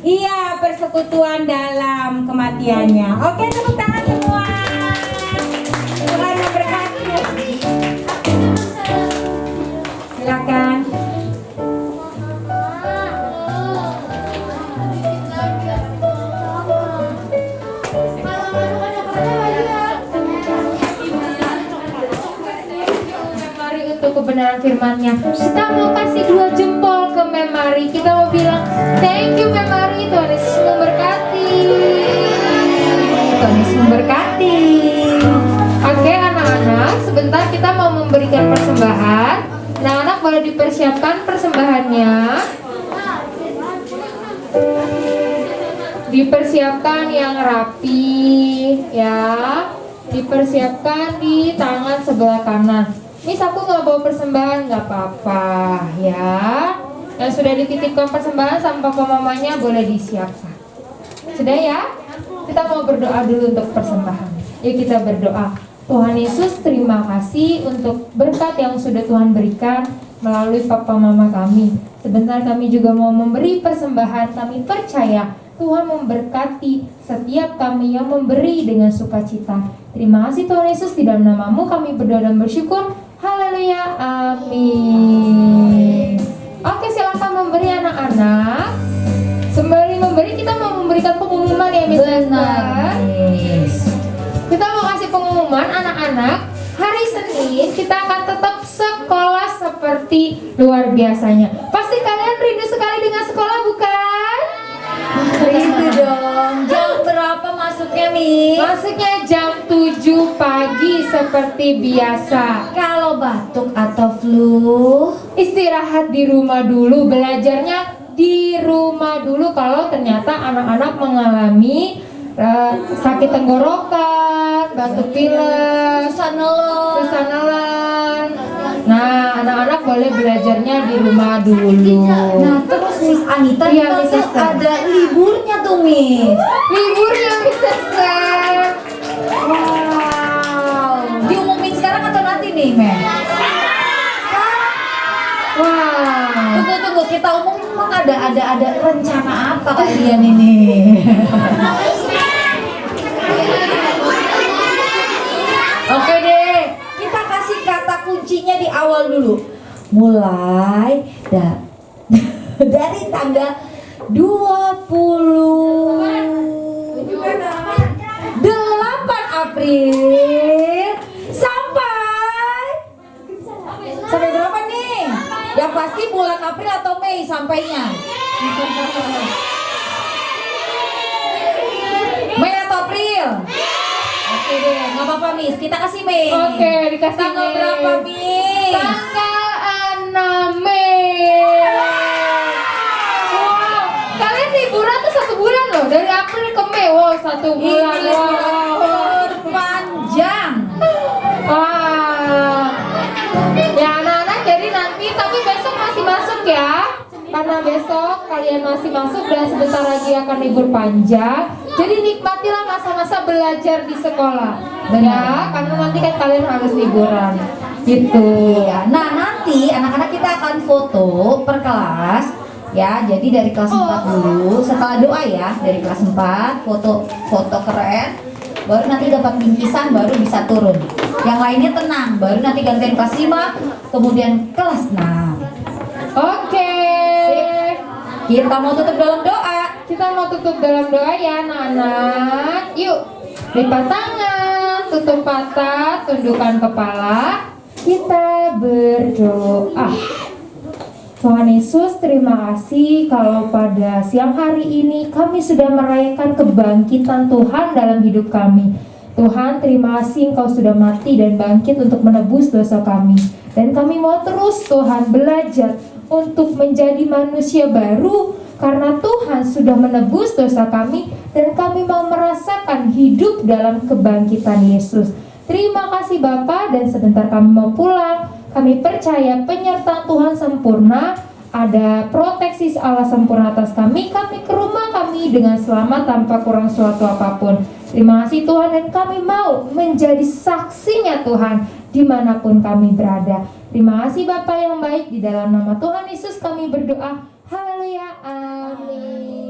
Iya, persekutuan dalam kematiannya. Oke, tepuk tangan semua. Tuhan memberkati. Silakan. Mari untuk kebenaran firman-Nya. Kita mau kasih 2 jempol ke Memari. Kita mau bilang thank you Memari. Tuhan Yesus memberkati. Tuhan Yesus memberkati. Oke anak-anak, sebentar kita mau memberikan persembahan. Anak-anak boleh dipersiapkan persembahannya. Dipersiapkan yang rapi ya. Dipersiapkan di tangan sebelah kanan. Miss aku nggak bawa persembahan, nggak apa-apa ya. Yang sudah dititipkan persembahan sama papa mamanya boleh disiapkan. Sudah ya? Kita mau berdoa dulu untuk persembahan. Yuk kita berdoa. Tuhan Yesus, terima kasih untuk berkat yang sudah Tuhan berikan melalui papa mama kami. Sebentar kami juga mau memberi persembahan. Kami percaya Tuhan memberkati setiap kami yang memberi dengan sukacita. Terima kasih Tuhan Yesus, di dalam namamu kami berdoa dan bersyukur. Haleluya, amin. Oke, silakan memberi anak-anak. Sembari memberi kita mau memberikan pengumuman ya Miss Esther. Kita mau kasih pengumuman anak-anak. Hari Senin kita akan tetap sekolah seperti luar biasanya. Pasti kalian rindu sekali dengan sekolah bukan? Rindu dong. Jam berapa masuknya, Mi? Masuknya jam 7 pagi seperti biasa. Kalau batuk atau flu, Istirahat di rumah dulu, belajarnya di rumah dulu. Kalau ternyata anak-anak mengalami sakit tenggorokan, batuk pilek, susah nelan. Nah, anak-anak boleh belajarnya di rumah dulu. nah terus Miss Anita Iya, juga Miss Esther. ada liburnya tuh, Miss. Liburnya Miss Esther. Wow. Diumumin sekarang atau nanti nih, Mem? Wah. Tunggu, kita umumin emang ada rencana apa kalian ini? Oke deh, kita kasih kata dulu. Mulai dari tanggal 28 April sampai berapa nih? Yang pasti bulan April atau Mei sampainya. Mei atau April? Oke deh, nggak apa-apa Miss, kita kasih Mei. Oke, dikasih Tanggal Mei. berapa Miss? Tanggal 6 Mei. Wow, kalian liburan tuh 1 bulan loh, dari April ke Mei. Wow, 1 bulan. Ini libur panjang. Wah. Ya anak-anak, jadi nanti tapi besok masih masuk ya. Karena besok kalian masih masuk dan sebentar lagi akan libur panjang. Jadi nikmatilah masa-masa belajar di sekolah. Ya, karena nanti kan kalian harus liburan. Gitu. Iya. Nah, nanti anak-anak kita akan foto per kelas. Ya, jadi dari kelas 4 dulu. Setelah doa ya, dari kelas 4 foto keren. Baru nanti dapat bingkisan, baru bisa turun. Yang lainnya tenang, baru nanti gantian kelas 5, kemudian kelas 6. Oke. Kita mau tutup dalam doa. Kita mau tutup dalam doa ya anak-anak. Yuk, lipat tangan, tutup mata, tundukkan kepala. Kita berdoa. Tuhan Yesus, terima kasih kalau pada siang hari ini kami sudah merayakan kebangkitan Tuhan dalam hidup kami. Tuhan, terima kasih Engkau sudah mati dan bangkit untuk menebus dosa kami. Dan kami mau terus Tuhan belajar untuk menjadi manusia baru karena Tuhan sudah menebus dosa kami dan kami mau merasakan hidup dalam kebangkitan Yesus. Terima kasih Bapa, dan sebentar kami mau pulang. Kami percaya penyertaan Tuhan sempurna, ada proteksi Allah sempurna atas kami ke rumah kami dengan selamat tanpa kurang suatu apapun. Terima kasih Tuhan, dan kami mau menjadi saksinya Tuhan dimanapun kami berada. Terima kasih Bapa yang baik, di dalam nama Tuhan Yesus kami berdoa. Haleluya, amin.